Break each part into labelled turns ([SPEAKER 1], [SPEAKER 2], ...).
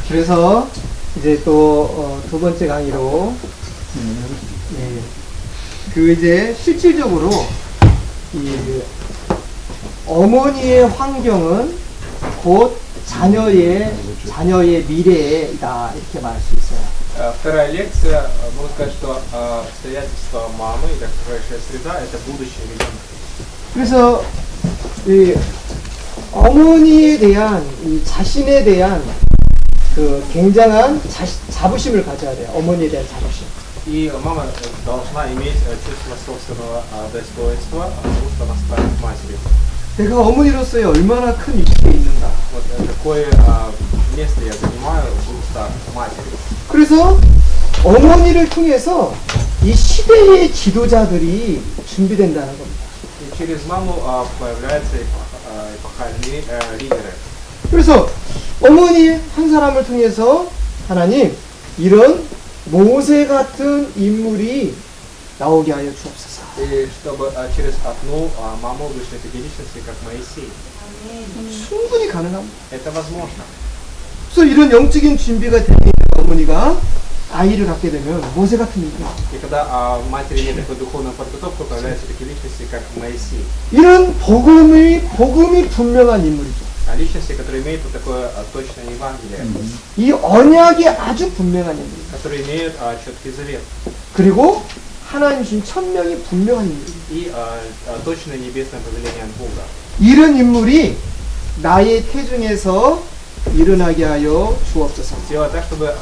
[SPEAKER 1] 그래서 이제 또 두 번째 강의로 그 이제 실질적으로 이 어머니의 환경은 곧 자녀의 미래이다 이렇게 말할 수 있어요.
[SPEAKER 2] Вторая лекция, можно сказать, что обстоятельства мамы или окружающая среда – это будущее ребенка.
[SPEAKER 1] 그래서 이 어머니에 대한 이 자신에 대한 그 굉장한 자부심을 가져야 돼요. 어머니에 대한 자부심.
[SPEAKER 2] И мама должна иметь чувство собственного достоинства, потому что она станет матерью.
[SPEAKER 1] 내가 어머니로서의 얼마나 큰 위치에 있는가.
[SPEAKER 2] Вот какое место я занимаю, буду стать матерью.
[SPEAKER 1] 그래서 어머니를 통해서 이 시대의 지도자들이 준비된다는 겁니다.
[SPEAKER 2] И через маму появляются эпохальные лидеры.
[SPEAKER 1] 그래서 어머니 한 사람을 통해서 하나님 이런 모세 같은 인물이 나오게 하여 주옵소서.
[SPEAKER 2] И чтобы через одну маму вышли такие личности, как Моисей.
[SPEAKER 1] 충분히 가능합니다.
[SPEAKER 2] Это возможно.
[SPEAKER 1] 그래서 이런 영적인 준비가 되는 어머니가 아이를 갖게 되면 모세 같은 인물.
[SPEAKER 2] И когда матери имеют такую духовную подготовку, появляются такие личности, как Моисей.
[SPEAKER 1] 이런 복음이 분명한 인물이죠.
[SPEAKER 2] Личности, которые имеют вот такое точное Евангелие,
[SPEAKER 1] 이 언약이 아주 분명한 인물이죠.
[SPEAKER 2] которые имеют четкий завет.
[SPEAKER 1] 그리고 하나님 주신 천명이 분명한 인물이죠.
[SPEAKER 2] И точное небесное повеление от Бога.
[SPEAKER 1] 이런 인물이 나의 태중에서 일어나게 하여 주옵소서.
[SPEAKER 2] Сделать так, чтобы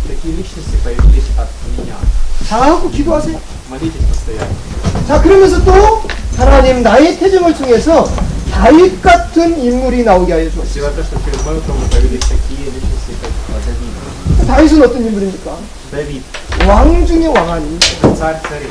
[SPEAKER 2] такие личности появились от меня.
[SPEAKER 1] 자꾸 기도하세요.
[SPEAKER 2] Молитесь постоянно.
[SPEAKER 1] 자, 그러면서 또 하나님 나의 태중을 통해서 다윗 같은 인물이 나오게 하여 주옵소서.
[SPEAKER 2] Сделать так, чтобы через мою кровь появились такие личности, как Давид.
[SPEAKER 1] 다윗은 어떤 인물입니까?
[SPEAKER 2] Давид,
[SPEAKER 1] 왕 중의 왕 아닙니까?
[SPEAKER 2] царь царей.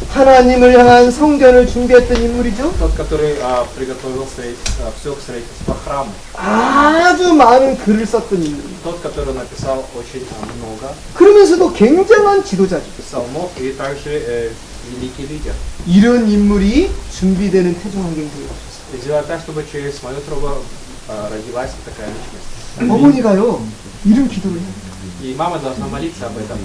[SPEAKER 1] 하나님을 향한 성전을 준비했던 인물이죠.
[SPEAKER 2] Тот, который приготовил все к строительству храма.
[SPEAKER 1] 아주 많은 글을 썼던 인물입니다.
[SPEAKER 2] Тот, который написал очень много
[SPEAKER 1] 그러면서도 굉장한 지도자죠.
[SPEAKER 2] псалмов и также великий лидер.
[SPEAKER 1] 이런 인물이 준비되는 태중 환경이 되어 주셨어요.
[SPEAKER 2] И сделать так, чтобы через мою трубу родилась такая личность.
[SPEAKER 1] 어머니가요, 이런 기도를 해요.
[SPEAKER 2] И мама должна молиться об этом.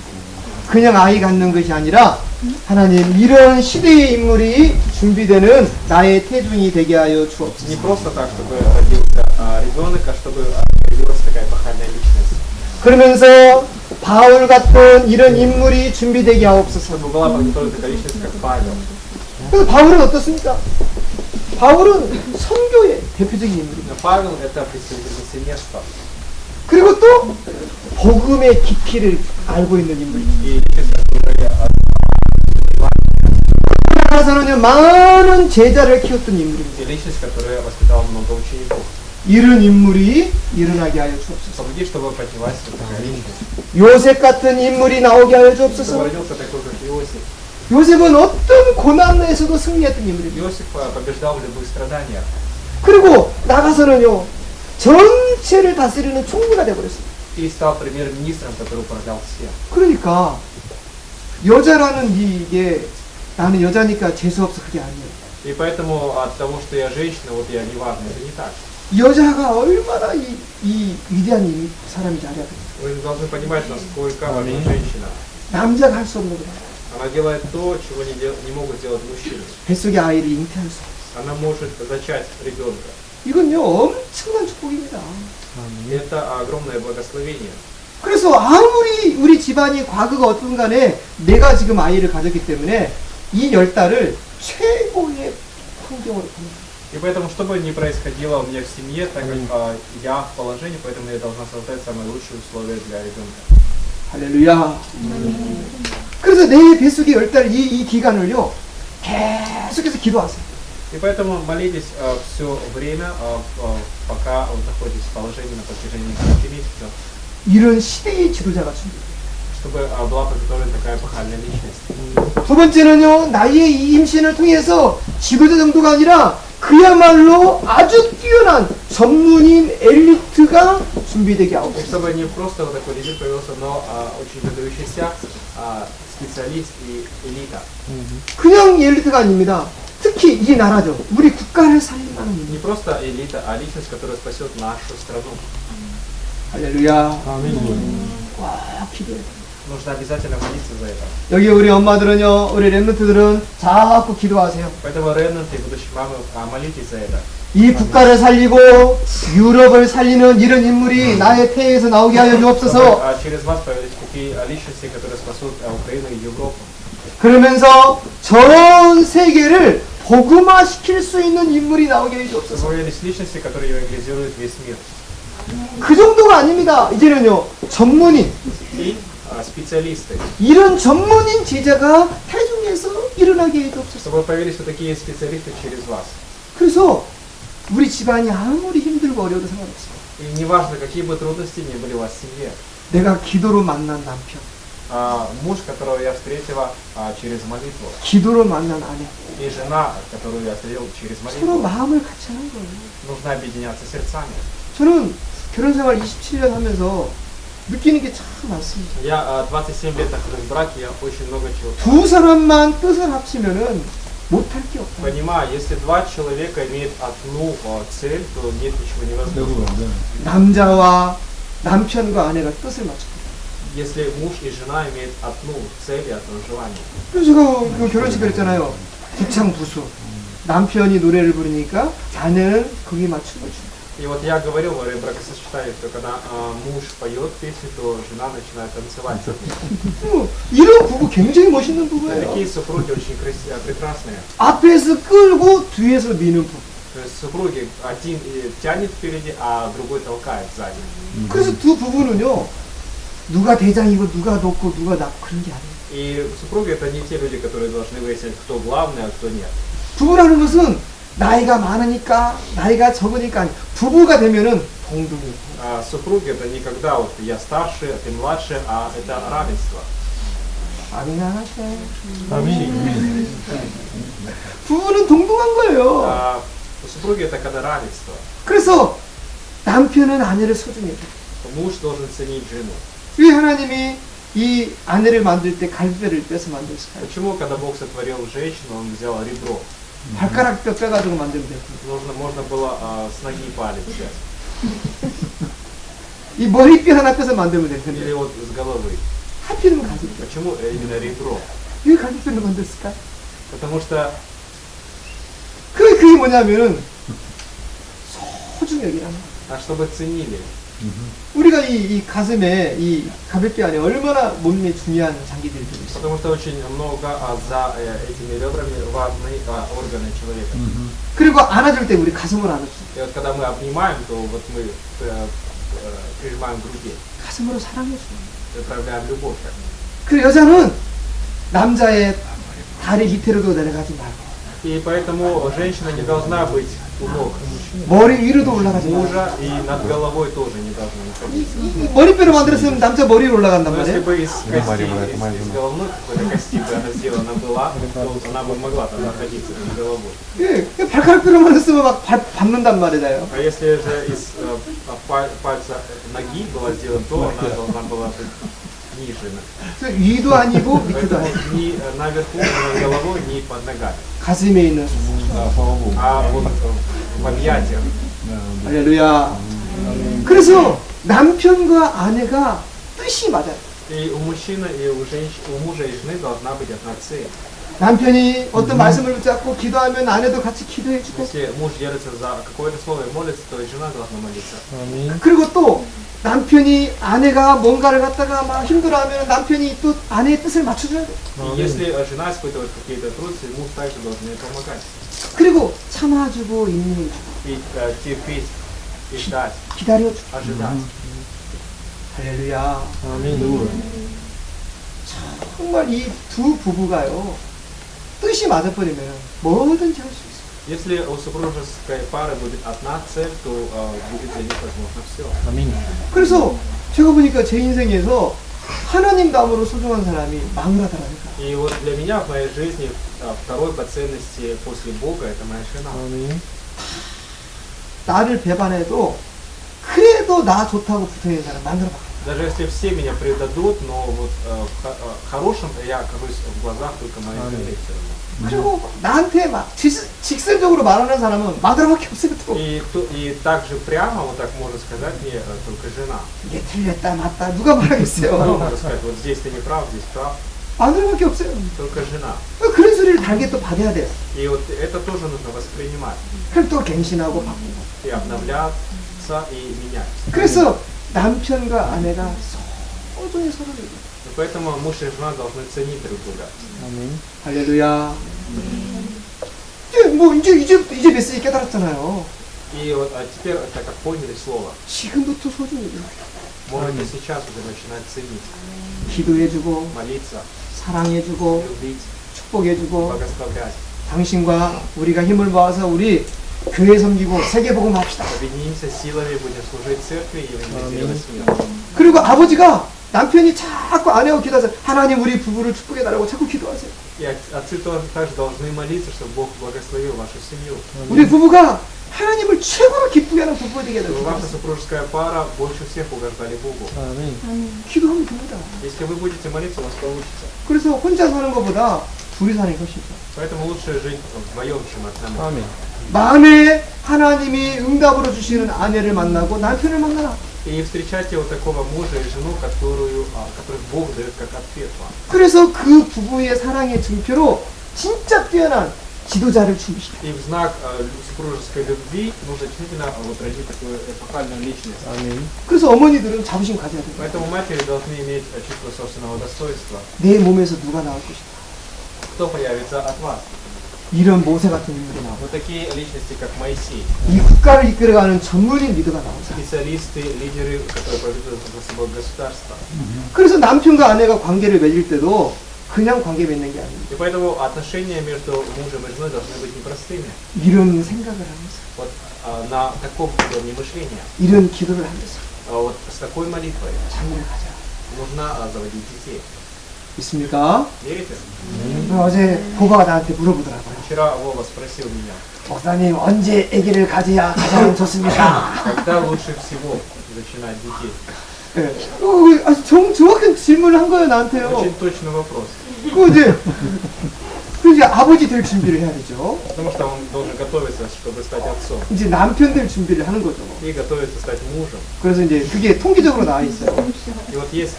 [SPEAKER 1] 그냥 아이 갖는 것이 아니라 하나님 이런 시대의 인물이 준비되는 나의 태중이 되게 하여 주옵소서.
[SPEAKER 2] Не просто так, чтобы родился ребенок, а чтобы родилась такая эпохальная личность.
[SPEAKER 1] 그러면서 바울 같은 이런 인물이 준비되게 하옵소서.
[SPEAKER 2] Чтобы была подготовлена такая личность, как Павел.
[SPEAKER 1] 그래서 바울은 어떻습니까? 바울은 선교의 대표적인 인물입니다.
[SPEAKER 2] Но Павел это представитель миссионерства.
[SPEAKER 1] 그리고 또 복음의 깊이를 알고 있는 인물입니다.
[SPEAKER 2] И личность, которая
[SPEAKER 1] 나가서는요 많은 제자를 키웠던 인물입니다.
[SPEAKER 2] и личность, которая воспитала много учеников.
[SPEAKER 1] 이런 인물이 일어나게 하여 주옵소서.
[SPEAKER 2] Помоги, чтобы поднялась вот такая личность.
[SPEAKER 1] 요셉 같은 인물이 나오게 하여
[SPEAKER 2] Чтобы
[SPEAKER 1] 주옵소서.
[SPEAKER 2] родился такой, как Иосиф.
[SPEAKER 1] 요셉은 어떤 고난에서도 승리했던 인물입니다.
[SPEAKER 2] Иосиф побеждал в любых страданиях.
[SPEAKER 1] 그리고 나가서는요 전체를 다스리는 총리가 되어버렸습니다.
[SPEAKER 2] И стал премьер-министром, который управлял всем.
[SPEAKER 1] 그러니까 여자라는 이게 나는 여자니까 재수없어 그게 아니에요.
[SPEAKER 2] И поэтому от того, что я женщина, вот я не важна, это не так.
[SPEAKER 1] 여자가 얼마나 이 위대한 사람인지 알아야 돼요.
[SPEAKER 2] Вы должны понимать, насколько важна женщина.
[SPEAKER 1] 남자가 할 수 없는 거예요.
[SPEAKER 2] Она делает то, чего не могут делать мужчины.
[SPEAKER 1] 뱃속의 아이를 잉태할 수 없어요.
[SPEAKER 2] Она может зачать ребенка.
[SPEAKER 1] 이건요 엄청난 축복입니다.
[SPEAKER 2] И это огромное благословение.
[SPEAKER 1] 그래서 아무리 우리 집안이 과거가 어떤 간에 내가 지금 아이를 가졌기 때문에 이 10달을 최고의 환경으로 보냅니다.
[SPEAKER 2] И поэтому, что бы ни происходило у меня в семье, так как я в положении, поэтому я должна создать самые лучшие условия для ребенка.
[SPEAKER 1] 할렐루야. 그래서 내 뱃속의 10달 이 기간을요 계속해서 기도하세요.
[SPEAKER 2] И поэтому молитесь все время, пока вы находитесь в положении на протяжении 9 месяцев,
[SPEAKER 1] 이런 시대의 지도자가 준비돼요.
[SPEAKER 2] чтобы была подготовлена такая эпохальная личность.
[SPEAKER 1] 두 번째는요, 나의 이 임신을 통해서 지도자 정도가 아니라 그야말로 아주 뛰어난 전문인 엘리트가 준비되게 하옵소서.
[SPEAKER 2] И чтобы не просто вот такой лидер появился, но очень выдающийся специалист и элита.
[SPEAKER 1] 그냥 엘리트가 아닙니다. 특히 이 나라죠. 우리 국가를 살리는
[SPEAKER 2] Не просто элита, а личность, которая спасет нашу страну.
[SPEAKER 1] 할렐루야.
[SPEAKER 3] 아멘.
[SPEAKER 1] 와, 기도해.
[SPEAKER 2] Нужно обязательно молиться за это.
[SPEAKER 1] 여기 우리 엄마들은요, 우리 랩런트들은 자꾸 기도하세요.
[SPEAKER 2] Поэтому ренанты и будущие мамы, молитесь за это.
[SPEAKER 1] 이 국가를 살리고 유럽을 살리는 이런 인물이 나의 태에서 나오게 하여 주옵소서.
[SPEAKER 2] Чтобы, через вас появились такие личности, которые спасут Украину и Европу.
[SPEAKER 1] 그러면서 전 세계를 복음화시킬 수 있는 인물이 나오게 해
[SPEAKER 2] Чтобы
[SPEAKER 1] 주옵소서.
[SPEAKER 2] появились личности, которые евангелизируют весь мир.
[SPEAKER 1] 그 정도가 아닙니다. 이제는요, 전문인,
[SPEAKER 2] И специалисты.
[SPEAKER 1] 이런 전문인 제자가 태중에서 일어나게 해 주옵소서.
[SPEAKER 2] Чтобы появились вот такие специалисты через вас.
[SPEAKER 1] 그래서 우리 집안이 아무리 힘들고 어려워도 상관없어요.
[SPEAKER 2] И неважно, какие бы трудности ни были у вас в семье.
[SPEAKER 1] 내가 기도로 만난 남편,
[SPEAKER 2] Муж, которого я встретила через молитву,
[SPEAKER 1] 기도로 만난 아내,
[SPEAKER 2] и жена, которую я встретил через
[SPEAKER 1] 서로
[SPEAKER 2] молитву,
[SPEAKER 1] 마음을 같이 하는 거예요.
[SPEAKER 2] нужно объединяться сердцами.
[SPEAKER 1] 저는 결혼생활 27년 하면서 느끼는 게 참 많습니다.
[SPEAKER 2] Я 27 лет нахожусь в браке, я очень много чего
[SPEAKER 1] 두 사람만 뜻을 합치면은 못할 게 없다.
[SPEAKER 2] понимаю. Если два человека имеют одну цель, то нет ничего невозможного.
[SPEAKER 1] 남자와 남편과 아내가 뜻을 맞춰.
[SPEAKER 2] Если муж и жена имеют одну цель и одно желание.
[SPEAKER 1] 그래서 제가 그 결혼식 그랬잖아요. 부창부수. 남편이 노래를 부르니까 아내는 거기에 맞추는 거죠.
[SPEAKER 2] И вот я говорил во время бракосочетания, что когда муж поет песню, то жена начинает танцевать.
[SPEAKER 1] 이런 부부 굉장히 멋있는 부부예요.
[SPEAKER 2] Такие супруги очень прекрасные.
[SPEAKER 1] 앞에서 끌고 뒤에서 미는 부부.
[SPEAKER 2] То есть супруги один тянет впереди, а другой толкает сзади.
[SPEAKER 1] 그래서 두 부부는요. 누가 대장이고 누가 높고 누가 낮고 그런 게 아니에요.
[SPEAKER 2] И супруги это не те люди, которые должны выяснить, кто главный, а кто нет.
[SPEAKER 1] 부부라는 것은 나이가 많으니까 나이가 적으니까 아니, 부부가 되면은 동등이에요.
[SPEAKER 2] Супруги это никогда вот я старше, ты младше, а это равенство.
[SPEAKER 1] 아멘 안 하세요.
[SPEAKER 3] 아멘.
[SPEAKER 1] 부부는 동등한 거예요.
[SPEAKER 2] Супруги это когда равенство.
[SPEAKER 1] 그래서 남편은 아내를 소중히 해요.
[SPEAKER 2] Муж должен ценить жену.
[SPEAKER 1] 왜 하나님이 이 아내를 만들 때 갈비뼈를 빼서 만들었을까요?
[SPEAKER 2] Почему, когда Бог сотворил женщину, Он взял ребро?
[SPEAKER 1] 발가락 뼈 빼가지고 만들면 돼요.
[SPEAKER 2] Можно было с ноги палец взять.
[SPEAKER 1] 이 머리뼈 하나 빼서 만들면 돼요.
[SPEAKER 2] Или
[SPEAKER 1] 근데
[SPEAKER 2] вот с головы.
[SPEAKER 1] 하필이면 갈비뼈.
[SPEAKER 2] Почему именно ребро?
[SPEAKER 1] 왜 갈비뼈를 만들었을까요?
[SPEAKER 2] Потому что
[SPEAKER 1] 그게 뭐냐면은 소중히 여기라는 거예요.
[SPEAKER 2] чтобы ценили.
[SPEAKER 1] 우리가 이 가슴에 이 갈비뼈 안에 얼마나 몸에 중요한 장기들이 들어있어요.
[SPEAKER 2] Потому что очень много за этими ребрами важны органы человека.
[SPEAKER 1] 그리고 안아줄 때 우리 가슴을 안아주죠.
[SPEAKER 2] И вот когда мы обнимаем, то вот мы прижимаем к груди,
[SPEAKER 1] 가슴으로 사랑해줘요.
[SPEAKER 2] проявляем любовь.
[SPEAKER 1] 그 여자는 남자의 다리 밑으로도 내려가지 말고
[SPEAKER 2] И поэтому женщина не должна быть у ног
[SPEAKER 1] 머리 위로도 올라가지 말고
[SPEAKER 2] мужа, и над головой тоже не должна находиться.
[SPEAKER 1] 이 머리뼈로 만들었으면 남자 머리 위로 올라간단
[SPEAKER 2] Но если
[SPEAKER 1] 말이에요.
[SPEAKER 2] бы из кости, из головной какой-то кости бы она сделана была, то она бы могла там находиться над головой.
[SPEAKER 1] 예, 발가락뼈로 만들었으면 막 밟는단 말이에요.
[SPEAKER 2] А если же из пальца ноги была сделана, то она должна была быть ниже.
[SPEAKER 1] 그래서 위도 아니고 밑도
[SPEAKER 2] Поэтому
[SPEAKER 1] 아니고
[SPEAKER 2] ни наверху, над головой, ни под ногами.
[SPEAKER 1] 가슴에 있는
[SPEAKER 2] А вот в объятиях.
[SPEAKER 1] 할렐루야. 그래서 남편과 아내가 뜻이 맞아요.
[SPEAKER 2] И у мужчины, и у мужа и жены должна быть одна цель.
[SPEAKER 1] 남편이 어떤 말씀을 붙잡고 기도하면 아내도 같이 기도해주고
[SPEAKER 2] Если муж держится за какое-то слово и молится, то и жена должна молиться.
[SPEAKER 3] 아멘.
[SPEAKER 1] 그리고 또 남편이 아내가 뭔가를 갖다가 막 힘들어하면 남편이 또 아내의 뜻을 맞춰줘야 돼.
[SPEAKER 2] И если жена испытывает какие-то трудности, муж также должен ей помогать.
[SPEAKER 1] 그리고 참아주고 인내해주고
[SPEAKER 2] И терпеть, и ждать,
[SPEAKER 1] 기다려주고.
[SPEAKER 2] ожидать.
[SPEAKER 1] 할렐루야.
[SPEAKER 3] 아멘.
[SPEAKER 1] 정말 이 두 부부가요 뜻이 맞아버리면 뭐든지 할 수 있어요.
[SPEAKER 2] Если у супружеской пары будет одна цель, то будет для них возможно все.
[SPEAKER 3] 아멘.
[SPEAKER 1] 그래서 제가 보니까 제 인생에서 하나님 다음으로 소중한 사람이 마누라더라니까.
[SPEAKER 2] И вот для меня в моей жизни второй по ценности после Бога это моя жена.
[SPEAKER 3] 아멘.
[SPEAKER 1] 나를 배반해도 그래도 나 좋다고 붙어있는 사람 마누라밖에.
[SPEAKER 2] Даже если все меня предадут, но вот в хорошем я окажусь в глазах только моей жены все равно.
[SPEAKER 1] 그리고 나한테 막 직설적으로 말하는 사람은 마누라밖에 없어요. 또.
[SPEAKER 2] И также прямо, вот так можно сказать мне только жена.
[SPEAKER 1] 이게 틀렸다 맞다 누가
[SPEAKER 2] Ну,
[SPEAKER 1] 말하겠어요.
[SPEAKER 2] можно сказать, вот здесь ты не прав, здесь прав.
[SPEAKER 1] 마누라밖에 없어요.
[SPEAKER 2] Только жена.
[SPEAKER 1] 그런 소리를 달게 또 받아야 돼요.
[SPEAKER 2] И вот это тоже нужно воспринимать.
[SPEAKER 1] 그럼 또 갱신하고 바꾸고.
[SPEAKER 2] И обновляться, и менять.
[SPEAKER 1] 그래서 남편과 아내가 소중히 서로를 이겨요.
[SPEAKER 2] И поэтому муж и жена должны ценить друг друга.
[SPEAKER 3] 아멘.
[SPEAKER 1] 할렐루야. 이제 메시지 깨달았잖아요.
[SPEAKER 2] И вот теперь, так как поняли слово,
[SPEAKER 1] 지금부터 소중히 이겨요.
[SPEAKER 2] можете сейчас уже начинать ценить,
[SPEAKER 1] 기도해주고
[SPEAKER 2] молиться,
[SPEAKER 1] 사랑해주고
[SPEAKER 2] любить,
[SPEAKER 1] 축복해주고
[SPEAKER 2] благословлять.
[SPEAKER 1] 당신과 우리가 힘을 모아서 우리 교회 섬기고 세계 복음 합시다.
[SPEAKER 2] Объединимся силами, будем служить церкви и евангелизировать мир.
[SPEAKER 1] 그리고 아버지가 남편이 자꾸 아내와 기도해서 하나님 우리 부부를 축복해 달라고 자꾸 기도하세요.
[SPEAKER 2] И отцы тоже также должны молиться, чтобы Бог благословил вашу семью.
[SPEAKER 1] 우리 부부가 하나님을 최고로 기쁘게 하는 부부가 되게
[SPEAKER 2] Чтобы ваша
[SPEAKER 1] 해달라고
[SPEAKER 2] супружеская пара больше всех угождали Богу.
[SPEAKER 3] 아멘.
[SPEAKER 1] 기도하면 됩니다.
[SPEAKER 2] Если вы будете молиться, у вас получится.
[SPEAKER 1] 그래서 혼자 사는 것보다 둘이 사는 게 훨씬 좋아요.
[SPEAKER 2] Поэтому лучше жить вдвоем, чем одному.
[SPEAKER 3] 아멘.
[SPEAKER 1] 마음에 하나님이 응답으로 주시는 아내를 만나고 남편을 만나라.
[SPEAKER 2] И встречайте вот такого мужа и жену, которых Бог дает как ответ вам.
[SPEAKER 1] 그래서 그 부부의 사랑의 증표로 진짜 뛰어난 지도자를 준비시켜요.
[SPEAKER 2] И в знак супружеской любви нужно действительно вот родить такую эпохальную личность.
[SPEAKER 3] 아멘.
[SPEAKER 1] 그래서 어머니들은 자부심 가져야 돼요.
[SPEAKER 2] Поэтому матери должны иметь чувство собственного достоинства.
[SPEAKER 1] 내 몸에서 누가 나올 것이다.
[SPEAKER 2] Кто появится от вас?
[SPEAKER 1] 이런 모세 같은 인물이 나오고
[SPEAKER 2] Вот такие личности, как Моисей.
[SPEAKER 1] 이 국가를 이끌어가는 전문인 리더가 나오죠.
[SPEAKER 2] Специалисты, лидеры, которые поведут за собой государство.
[SPEAKER 1] 그래서 남편과 아내가 관계를 맺을 때도 그냥 관계 맺는 게 아닙니다.
[SPEAKER 2] И поэтому отношения между мужем и женой должны быть непростыми.
[SPEAKER 1] 이런 생각을 하면서,
[SPEAKER 2] Вот на таком уровне мышления.
[SPEAKER 1] 이런 기도를 하면서
[SPEAKER 2] Вот с такой молитвой
[SPEAKER 1] 자녀를 가져.
[SPEAKER 2] нужно заводить детей.
[SPEAKER 1] 있습니까?
[SPEAKER 2] Верите?
[SPEAKER 1] 어제 보바가 나한테 물어보더라고요.
[SPEAKER 2] Вчера Вова спросил меня,
[SPEAKER 1] 목사님 언제 아기를 가져야 가장 좋습니까?
[SPEAKER 2] когда лучше всего начинать детей?
[SPEAKER 1] 네. 아주 정확한 질문을 한 거예요 나한테요.
[SPEAKER 2] Очень точный вопрос.
[SPEAKER 1] 그 이제 아버지 될 준비를 해야 되죠.
[SPEAKER 2] Потому что он должен готовиться, чтобы стать отцом.
[SPEAKER 1] 이제 남편 될 준비를 하는 거죠.
[SPEAKER 2] И готовиться стать мужем.
[SPEAKER 1] 그래서 이제 그게 통계적으로 나와 있어요.
[SPEAKER 2] И вот есть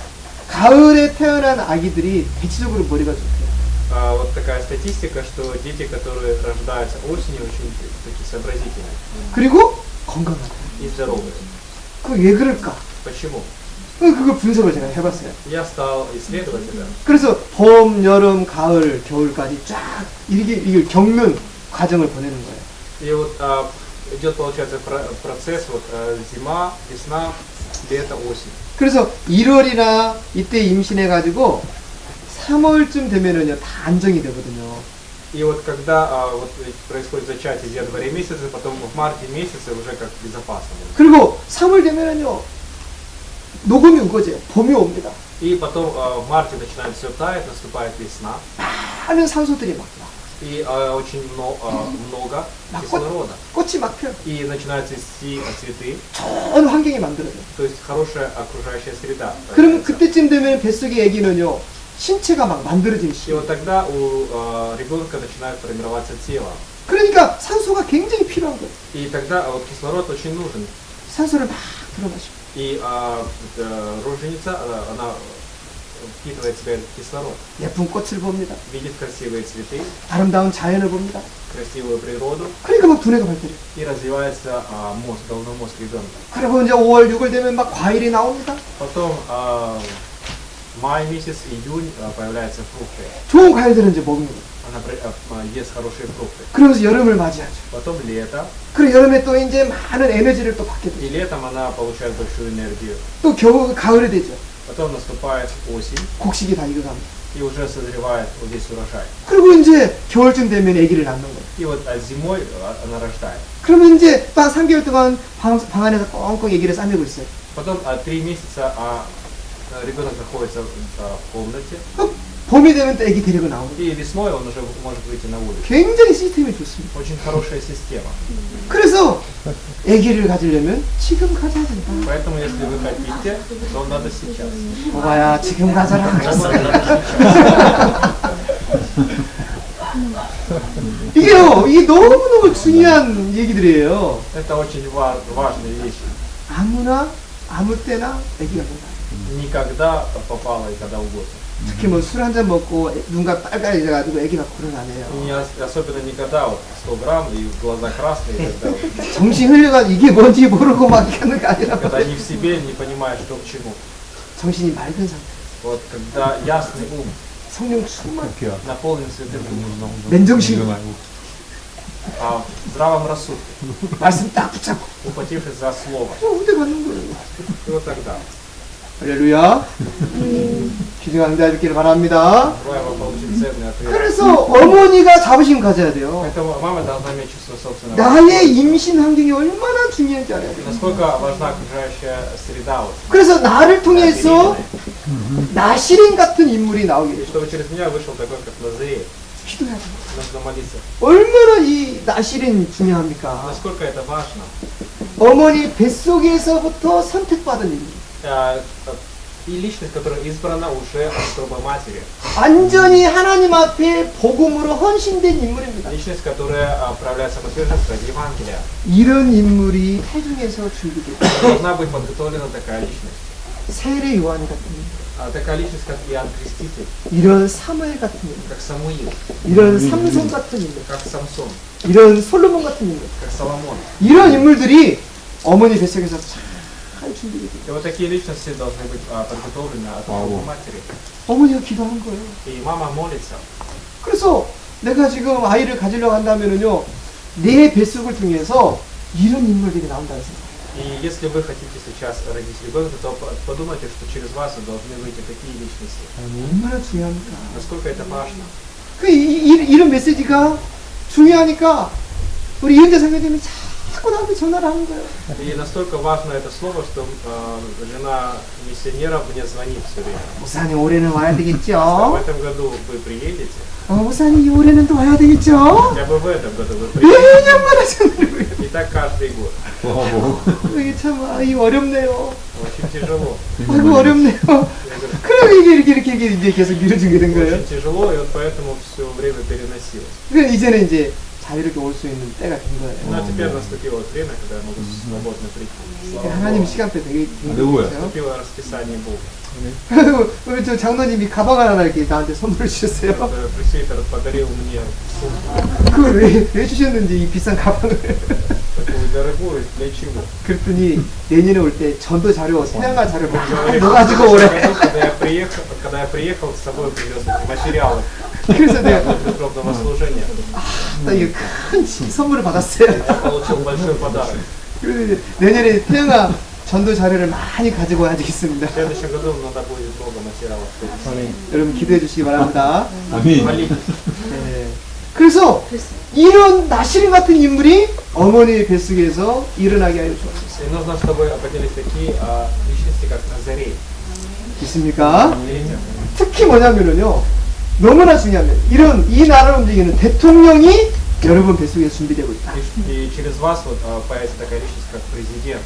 [SPEAKER 1] 가을에 태어난 아기들이 대체적으로 머리가 좋대요.
[SPEAKER 2] вот такая статистика, что дети, которые рождаются осенью, очень такие сообразительные
[SPEAKER 1] 그리고 건강하대요.
[SPEAKER 2] и здоровые.
[SPEAKER 1] 그 왜 그럴까?
[SPEAKER 2] Почему?
[SPEAKER 1] 그거 분석을 제가 해봤어요.
[SPEAKER 2] Я стал исследовать это.
[SPEAKER 1] 그래서 봄, 여름, 가을, 겨울까지 쫙 이게 겪는 과정을 보내는 거예요.
[SPEAKER 2] И вот идет, получается, процесс вот зима, весна, лето, осень.
[SPEAKER 1] 그래서 1월이나 이때 임신해가지고 3월쯤 되면은요 다 안정이 되거든요.
[SPEAKER 2] И вот когда вот происходит зачатие в январе месяце, потом в марте месяце уже как безопасно.
[SPEAKER 1] 그리고 3월 되면은요 녹음이 우거져요. 봄이 옵니다.
[SPEAKER 2] И потом в марте начинает все таять, наступает весна.
[SPEAKER 1] 많은 산소들이 막 나.
[SPEAKER 2] И очень много кислорода.
[SPEAKER 1] 꽃이 막 펴요.
[SPEAKER 2] И начинают цвести цветы.
[SPEAKER 1] 좋은 환경이 만들어져요.
[SPEAKER 2] То есть хорошая окружающая среда.
[SPEAKER 1] 그러면 그때쯤 되면 뱃속의 아기는요 신체가 막 만들어지기
[SPEAKER 2] И
[SPEAKER 1] 시작해요.
[SPEAKER 2] вот тогда у ребенка начинает формироваться тело.
[SPEAKER 1] 그러니까 산소가 굉장히 필요한 거예요.
[SPEAKER 2] И тогда вот кислород очень нужен.
[SPEAKER 1] 산소를 막 들어마시고.
[SPEAKER 2] И роженица, она впитывает в себя этот кислород,
[SPEAKER 1] 예쁜 꽃을 봅니다.
[SPEAKER 2] видит красивые цветы,
[SPEAKER 1] 아름다운 자연을 봅니다.
[SPEAKER 2] красивую природу,
[SPEAKER 1] 그러니까 막 두뇌가 발달해요.
[SPEAKER 2] и развивается мозг, головной мозг ребенка.
[SPEAKER 1] 그리고 이제 5월, 6월 되면 막 과일이 나옵니다.
[SPEAKER 2] Потом май месяц, июнь появляются фрукты.
[SPEAKER 1] 좋은 과일들은 이제 먹는 거예요.
[SPEAKER 2] Она ест хорошие фрукты.
[SPEAKER 1] 그러면서 여름을 맞이하죠.
[SPEAKER 2] Потом лето,
[SPEAKER 1] 그리고 여름에 또 이제 많은 에너지를 또 받게
[SPEAKER 2] и
[SPEAKER 1] 되죠.
[SPEAKER 2] летом она получает большую энергию.
[SPEAKER 1] 또 겨울, 가을이 되죠.
[SPEAKER 2] Потом наступает осень,
[SPEAKER 1] 곡식이 다 익어갑니다.
[SPEAKER 2] и уже созревает вот здесь урожай.
[SPEAKER 1] 그리고 이제 겨울쯤 되면 아기를 낳는 거예요.
[SPEAKER 2] И вот зимой она рождает.
[SPEAKER 1] 그러면 이제 딱 3개월 동안 방 안에서 꽁꽁 아기를 싸매고 있어요.
[SPEAKER 2] Потом 3 месяца ребенок находится в комнате,
[SPEAKER 1] 봄이 되면 또 아기 데리고 나오고.
[SPEAKER 2] и весной он уже может выйти на улицу.
[SPEAKER 1] 굉장히 시스템이 좋습니다.
[SPEAKER 2] Очень хорошая система.
[SPEAKER 1] 그래서 아기를 가지려면 지금 가져야 된다.
[SPEAKER 2] Поэтому, если вы хотите, то надо сейчас.
[SPEAKER 1] 보아야 지금 가져라. 이게요, 이게 너무너무 중요한 얘기들이에요.
[SPEAKER 2] Это очень важные вещи.
[SPEAKER 1] 아무나 아무 때나 아기가 된다.
[SPEAKER 2] Никогда попало и когда угодно.
[SPEAKER 1] 특히 뭐 술 한 잔 먹고 눈가 빨간해져가지고 아기 낳고 그런 거 안 해요.
[SPEAKER 2] И особенно никогда вот 100 грамм и глаза красные, когда, вот,
[SPEAKER 1] 정신 흘려가지고 이게 뭔지 모르고 막 하는 거 아니라
[SPEAKER 2] когда не в себе, не понимаешь, что к чему.
[SPEAKER 1] 정신이 맑은 상태,
[SPEAKER 2] Вот когда ясный ум
[SPEAKER 1] 성령 충만,
[SPEAKER 2] наполнен Святым Духом,
[SPEAKER 1] 맨정신,
[SPEAKER 2] а в здравом рассудке,
[SPEAKER 1] 말씀 딱 붙잡고
[SPEAKER 2] ухватившись за слово.
[SPEAKER 1] 어디 가는 거예요?
[SPEAKER 2] И вот тогда.
[SPEAKER 1] 할렐루야. 귀중한 응답 있기를 바랍니다.
[SPEAKER 2] Желаю вам получить ценный ответ.
[SPEAKER 1] 그래서 어머니가 자부심 가져야 돼요.
[SPEAKER 2] Поэтому мама должна иметь чувство собственного.
[SPEAKER 1] 나의 임신 환경이 얼마나 중요한지 알아야 돼요.
[SPEAKER 2] Насколько важна окружающая среда, вот,
[SPEAKER 1] 그래서 나를 통해서 나시린 같은 인물이 나오게 되죠.
[SPEAKER 2] чтобы через меня вышел такой, как Назарей.
[SPEAKER 1] 기도해야 돼요.
[SPEAKER 2] Нужно молиться.
[SPEAKER 1] 얼마나 이 나시린 중요합니까?
[SPEAKER 2] Насколько это важно.
[SPEAKER 1] 어머니 뱃속에서부터 선택받은 인물.
[SPEAKER 2] И личность, которая избрана уже от строба матери.
[SPEAKER 1] 완전히 하나님 앞에 복음으로 헌신된 인물입니다.
[SPEAKER 2] Личность, которая проявляет самоотверженность ради Евангелия.
[SPEAKER 1] 이런 인물이 태중에서 준비됐다.
[SPEAKER 2] Должна быть подготовлена такая личность.
[SPEAKER 1] 세례 요한 같은 인물,
[SPEAKER 2] Такая личность, как Иоанн Креститель,
[SPEAKER 1] 이런 사무엘 같은 인물,
[SPEAKER 2] как Самуил,
[SPEAKER 1] 이런 삼손 같은 인물,
[SPEAKER 2] как Самсон,
[SPEAKER 1] 이런 솔로몬 같은 인물,
[SPEAKER 2] как Соломон.
[SPEAKER 1] 이런 인물들이 어머니 뱃속에서 잘 준비됐다.
[SPEAKER 2] И вот такие личности должны быть подготовлены от строба матери.
[SPEAKER 1] 어머니가 기도한 거예요.
[SPEAKER 2] И мама молится.
[SPEAKER 1] 그래서 내가 지금 아이를 가지려고 한다면은요, 내 뱃속을 통해서 이런 인물들이 나온다는 생각.
[SPEAKER 2] И если вы хотите сейчас родить ребенка, то подумайте, что через вас должны выйти такие личности.
[SPEAKER 1] 얼마나 중요합니까?
[SPEAKER 2] Насколько это важно.
[SPEAKER 1] 이런 메시지가 중요하니까 우리 이은재 선생님이 자꾸 나한테 전화를 하는 거예요.
[SPEAKER 2] И настолько важно это слово, что жена миссионера мне звонит все время.
[SPEAKER 1] 목사님 올해는 와야
[SPEAKER 2] В
[SPEAKER 1] 되겠죠?
[SPEAKER 2] этом году вы приедете,
[SPEAKER 1] 목사님 올해는 또 와야 되겠죠?
[SPEAKER 2] хотя бы в этом году вы приедете.
[SPEAKER 1] 매년마다 전화를 해요.
[SPEAKER 2] И так каждый год.
[SPEAKER 1] 이게 참 어렵네요.
[SPEAKER 2] Очень тяжело.
[SPEAKER 1] 아이고 어렵네요.
[SPEAKER 2] Я говорю,
[SPEAKER 1] 그럼 이게 이제 계속 미뤄지게 된 거예요.
[SPEAKER 2] очень тяжело, и вот поэтому все время переносилось.
[SPEAKER 1] 그래 이제는 이제 자유롭게 올 수 있는 때가 된
[SPEAKER 2] Но
[SPEAKER 1] 거예요.
[SPEAKER 2] теперь наступило время, когда я могу свободно прийти. Слава
[SPEAKER 1] 하나님
[SPEAKER 2] Богу.
[SPEAKER 1] 시간대 되게
[SPEAKER 3] 할렐루야.
[SPEAKER 1] 그렇죠.
[SPEAKER 2] Наступило расписание Бога.
[SPEAKER 1] 우리 저 장로님이 가방 하나 이렇게 나한테 선물 주셨어요.
[SPEAKER 2] Пресвитер подарил мне сумку,
[SPEAKER 1] 그걸 왜 주셨는지 이 비싼 가방을.
[SPEAKER 2] такую дорогую, для чего?
[SPEAKER 1] 그랬더니 내년에 올 때 전도 자료, 세양가 자료
[SPEAKER 2] Он говорит,
[SPEAKER 1] 넣어가지고
[SPEAKER 2] в
[SPEAKER 1] 오래.
[SPEAKER 2] следующем году, когда я приехал, с собой привез эти материалы
[SPEAKER 1] 그래서 내가
[SPEAKER 2] для духовного служения.
[SPEAKER 1] 이게 큰 선물을 받았어요.
[SPEAKER 2] Я получил большой подарок.
[SPEAKER 1] 그래서 이제 내년에 태양아 전도 자료를 많이 가지고 와야 되겠습니다.
[SPEAKER 2] В следующем году надо будет много материалов.
[SPEAKER 1] 여러분 기도해 주시기 바랍니다.
[SPEAKER 3] 아멘.
[SPEAKER 2] Молитесь.
[SPEAKER 1] 네. 그래서 이런 나시린 같은 인물이 어머니 뱃속에서 일어나게 하여 주옵소서.
[SPEAKER 2] И нужно, чтобы поделись такие личности, как Назарей.
[SPEAKER 1] 있습니까?
[SPEAKER 2] Видите?
[SPEAKER 1] 특히 뭐냐면은요, 너무나 중요하면 이 나라를 움직이는 대통령이 여러분 뱃속에 준비되고 있다.
[SPEAKER 2] И через вас вот появится такая личность, как президент.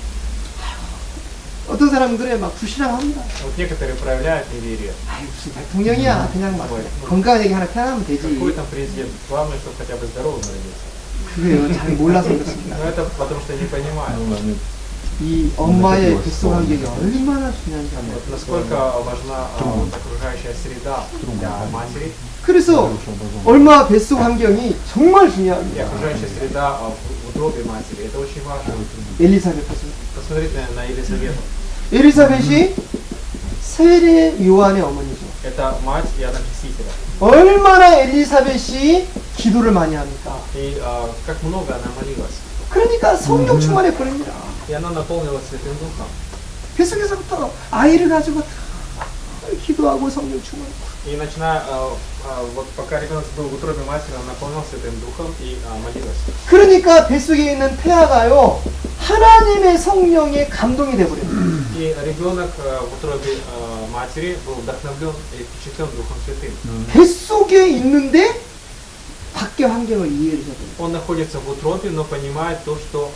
[SPEAKER 1] 어떤 사람들은 막 불신앙합니다.
[SPEAKER 2] Вот некоторые проявляют неверие.
[SPEAKER 1] 아이 무슨 대통령이야, 그냥 막 건강한 얘기 하나 편하면 되지.
[SPEAKER 2] Какой там президент? Главное, чтобы хотя бы здоровым родился.
[SPEAKER 1] 그게요, 잘 몰라서 그렇습니다.
[SPEAKER 2] Но это потому что не понимают.
[SPEAKER 1] 이 엄마의 뱃속 환경이 얼마나 중요한지
[SPEAKER 2] Вот
[SPEAKER 1] 압니다.
[SPEAKER 2] насколько важна вот окружающая среда для матери
[SPEAKER 1] 그래서 얼마 뱃속 환경이 정말
[SPEAKER 2] и
[SPEAKER 1] 중요합니다.
[SPEAKER 2] окружающая среда в утробе матери. Это очень важно.
[SPEAKER 1] 엘리사벳 보세요.
[SPEAKER 2] Посмотрите на Елизавету.
[SPEAKER 1] 엘리사벳이 세례 요한의 어머니죠.
[SPEAKER 2] Это мать Иоанна Крестителя.
[SPEAKER 1] 얼마나 엘리사벳이 기도를 많이 합니까?
[SPEAKER 2] И как много она молилась.
[SPEAKER 1] 그러니까 성령 충만해 버립니다.
[SPEAKER 2] И она наполнилась Святым Духом.
[SPEAKER 1] 뱃속에서부터 아이를 가지고 기도하고 성령 충만.
[SPEAKER 2] И начиная, вот пока ребенок был в утробе матери, он наполнился Святым Духом и молилась.
[SPEAKER 1] 그러니까 뱃속에 있는 태아가요 하나님의 성령에 감동이 돼버려요.
[SPEAKER 2] И ребенок в утробе матери был вдохновлен и впечатлен Духом Святым.
[SPEAKER 1] 뱃속에 있는데 밖의 환경을 이해를 해야 돼요.
[SPEAKER 2] Он находится в утробе, но понимает то, что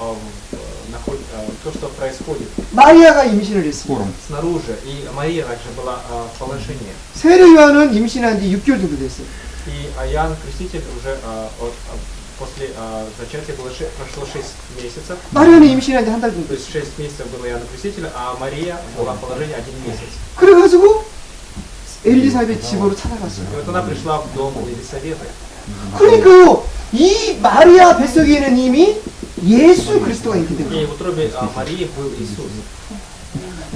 [SPEAKER 2] происходит
[SPEAKER 1] 마리아가 임신을 했습니다.
[SPEAKER 2] снаружи. И Мария также была в положении.
[SPEAKER 1] 세례 요한은 임신한 지 6개월 정도 됐어요.
[SPEAKER 2] И Иоанн Креститель уже после зачатия прошло 6 месяцев.
[SPEAKER 1] 마리아는 임신한 지 한 달 정도
[SPEAKER 2] То есть 6 месяцев было Иоанна Крестителя, а Мария была в положении 1 месяц.
[SPEAKER 1] 그래가지고 엘리사벳 집으로 찾아갔어요.
[SPEAKER 2] И вот она пришла в дом Елисаветы.
[SPEAKER 1] 그러니까요, 이 마리아 뱃속에는 이미 예수 그리스도가 있게 된
[SPEAKER 2] И
[SPEAKER 1] 거예요.
[SPEAKER 2] в утробе Марии был Иисус.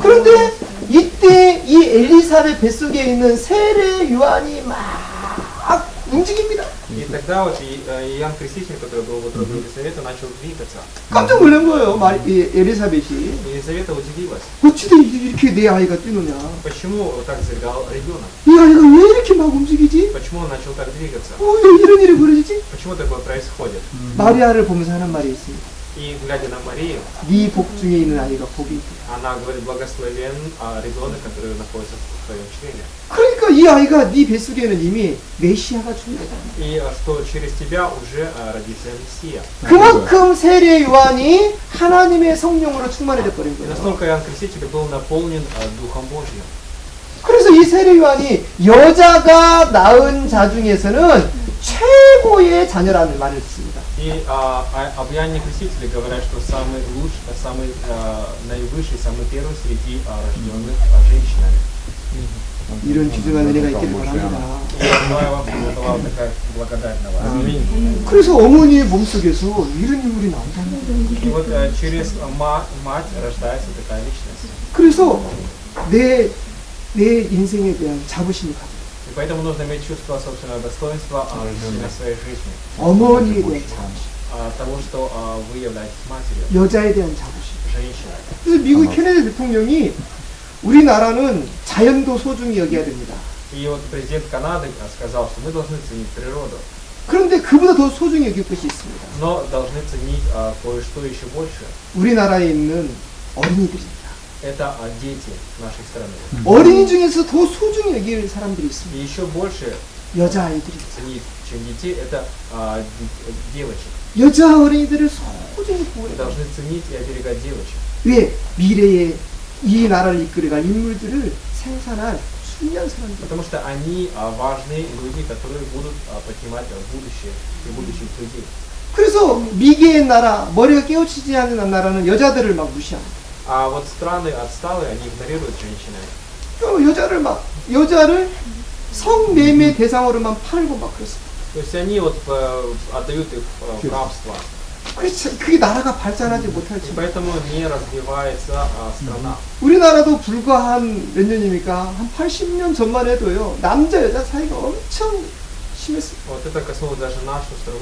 [SPEAKER 1] 그런데 이때 이 엘리사벳 뱃속에 있는 세례 요한이 막 움직입니다.
[SPEAKER 2] И тогда вот Иоанн Креститель, который был в утробе Елисаветы, начал двигаться.
[SPEAKER 1] 깜짝 놀란 거예요, 엘리사벳이.
[SPEAKER 2] Елизавета удивилась.
[SPEAKER 1] 어찌돼 이렇게 내 아이가 뛰느냐.
[SPEAKER 2] Почему так зарыдал ребенок?
[SPEAKER 1] 이 아이가 왜 이렇게 막 움직이지?
[SPEAKER 2] Почему он начал так двигаться?
[SPEAKER 1] 왜 이런 일이 벌어지지?
[SPEAKER 2] Почему такое происходит?
[SPEAKER 1] 마리아를 보면서 하는 말이 있습니다.
[SPEAKER 2] И глядя на Марию,
[SPEAKER 1] 네 복 중에 있는 아이가 복이 있다.
[SPEAKER 2] она говорит, благословен ребенок, который находится в твоем чреве.
[SPEAKER 1] 그러니까 이 아이가 네 뱃속에는 이미 메시아가 준비되다.
[SPEAKER 2] И что через тебя уже родится Мессия.
[SPEAKER 1] 그만큼 세례 요한이 하나님의 성령으로 충만해져 버린
[SPEAKER 2] И
[SPEAKER 1] 거예요.
[SPEAKER 2] настолько Иоанн Креститель был наполнен Духом Божьим.
[SPEAKER 1] 그래서 이 세례 요한이 여자가 낳은 자 중에서는 최고의 자녀라는 말을 씁니다.
[SPEAKER 2] И об Иоанне Крестителе говорят, что самый лучший, самый наивысший, самый первый среди рожденных женщинами.
[SPEAKER 1] 이런 귀중한 은혜가 있기를 바랍니다.
[SPEAKER 2] И я желаю вам, чтобы была такая благодать на вас.
[SPEAKER 1] 그래서 어머니의 몸속에서 이런 인물이 나온다는 거예요.
[SPEAKER 2] И вот через мать рождается такая личность.
[SPEAKER 1] 그래서 내 인생에 대한 자부심이 가져.
[SPEAKER 2] И поэтому нужно иметь чувство собственного достоинства на своей жизни.
[SPEAKER 1] 어머니에 대한 자부심,
[SPEAKER 2] Того, что вы являетесь матерью,
[SPEAKER 1] 여자에 대한 자부심.
[SPEAKER 2] женщиной.
[SPEAKER 1] 그래서 미국 케네디 대통령이 우리나라는 자연도 소중히 여겨야 됩니다.
[SPEAKER 2] И вот президент Канады сказал, что мы должны ценить природу,
[SPEAKER 1] 그런데 그보다 더 소중히 여길 것이 있습니다.
[SPEAKER 2] но должны ценить кое-что еще больше.
[SPEAKER 1] 우리나라에 있는 어린이들입니다.
[SPEAKER 2] Это дети нашей страны.
[SPEAKER 1] 어린이 중에서 더 소중히 여길 사람들이 있습니다.
[SPEAKER 2] И еще больше
[SPEAKER 1] 여자아이들이.
[SPEAKER 2] ценить, чем детей, это девочек.
[SPEAKER 1] 여자 어린이들을 소중히
[SPEAKER 2] Мы
[SPEAKER 1] 보호해야
[SPEAKER 2] должны ценить и оберегать девочек.
[SPEAKER 1] 왜? 미래에 이 나라를 이끌어갈 인물들을 생산할 중요한 사람들.
[SPEAKER 2] Потому что они важные люди, которые будут поднимать будущее и будущих людей.
[SPEAKER 1] 그래서 미개의 나라, 머리가 깨우치지 않는 나라는 여자들을 막 무시합니다.
[SPEAKER 2] А вот страны отсталые, они игнорируют женщины.
[SPEAKER 1] 여자를 성매매 대상으로만 팔고 막 그랬습니다.
[SPEAKER 2] То есть они вот отдают их в рабство.
[SPEAKER 1] 그게 나라가 발전하지 못할
[SPEAKER 2] И
[SPEAKER 1] 지.
[SPEAKER 2] поэтому не развивается страна.
[SPEAKER 1] 우리나라도 불과 한 몇 년입니까? 한 80년 전만 해도요. 남자 여자 사이가 엄청 심했어요.
[SPEAKER 2] Вот это коснулось даже нашу страну,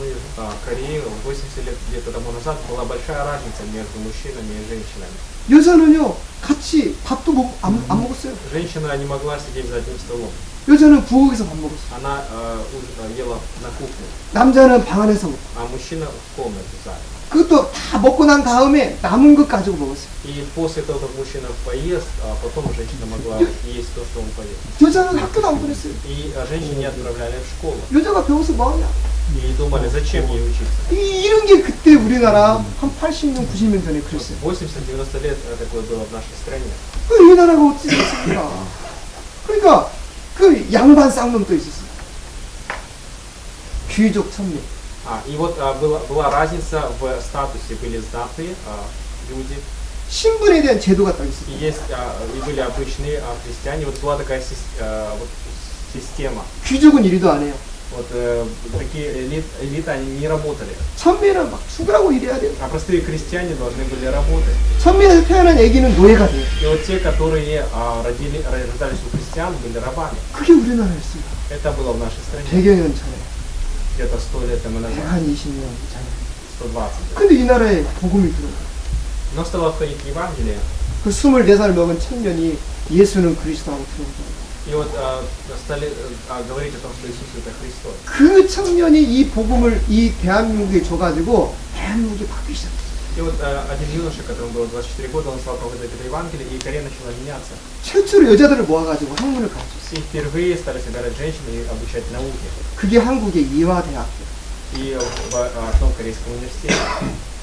[SPEAKER 2] Корею. 80 лет где-то тому назад была большая разница между мужчинами и женщинами.
[SPEAKER 1] 여자는요, 같이 밥도 안 먹었어요.
[SPEAKER 2] Женщина не могла сидеть за одним столом.
[SPEAKER 1] 여자는 부엌에서 밥 먹었어요.
[SPEAKER 2] Она ела на кухне,
[SPEAKER 1] 남자는 방 안에서 먹고.
[SPEAKER 2] а мужчина в комнате в зале.
[SPEAKER 1] 그것도 다 먹고 난 다음에 남은 것 가지고 먹었어요.
[SPEAKER 2] И после того, как мужчина поест, потом женщина могла есть то, что он поест.
[SPEAKER 1] 여자는 학교도 안 보냈어요.
[SPEAKER 2] И женщин не отправляли в школу.
[SPEAKER 1] 여자가 배워서 뭐하냐.
[SPEAKER 2] И думали, зачем ей учиться.
[SPEAKER 1] 이런 게 그때 우리나라 한 80년, 90년 전에 그랬어요.
[SPEAKER 2] 80-90 лет такое было в нашей стране.
[SPEAKER 1] 이 나라가 어찌 됐습니까? 그러니까 그 양반 쌍놈도 있었어요. 귀족 천민.
[SPEAKER 2] И вот была разница в статусе. Были знатные люди,
[SPEAKER 1] 신분에 대한 제도가 딱
[SPEAKER 2] и
[SPEAKER 1] 있어요.
[SPEAKER 2] и были обычные христиане. Вот была такая система.
[SPEAKER 1] 귀족은 일도 안 해요.
[SPEAKER 2] Вот такие элиты, они не работали.
[SPEAKER 1] 천민은 막 죽으라고 일해야 돼요.
[SPEAKER 2] А простые крестьяне должны были работать.
[SPEAKER 1] 천민에서 태어난 애기는 노예가 돼요.
[SPEAKER 2] И вот те, которые рождались у христиан, были рабами.
[SPEAKER 1] 그게 우리나라였어요.
[SPEAKER 2] Это было в нашей стране.
[SPEAKER 1] 100여 년 전에.
[SPEAKER 2] Где-то 100 лет тому назад.
[SPEAKER 1] 120년 전에.
[SPEAKER 2] 120 лет.
[SPEAKER 1] 근데 이 나라에 복음이 들어와요.
[SPEAKER 2] Но стало входить Евангелие.
[SPEAKER 1] 그 24살 먹은 청년이 예수는 그리스도하고 들어오잖아요.
[SPEAKER 2] И вот стали говорить о том, что Иисус это Христос.
[SPEAKER 1] 그 청년이 이 복음을 이 대한민국에 줘가지고 대한민국이 바뀌기 시작했어요.
[SPEAKER 2] И вот один юноша, которому было 24 года, он стал проповедовать это Евангелие, и Корея начала меняться.
[SPEAKER 1] 최초로 여자들을 모아가지고 학문을 가르쳤어요.
[SPEAKER 2] И впервые стали собирать женщин и обучать науке.
[SPEAKER 1] 그게 한국의 이화대학교.
[SPEAKER 2] И в том корейском университете.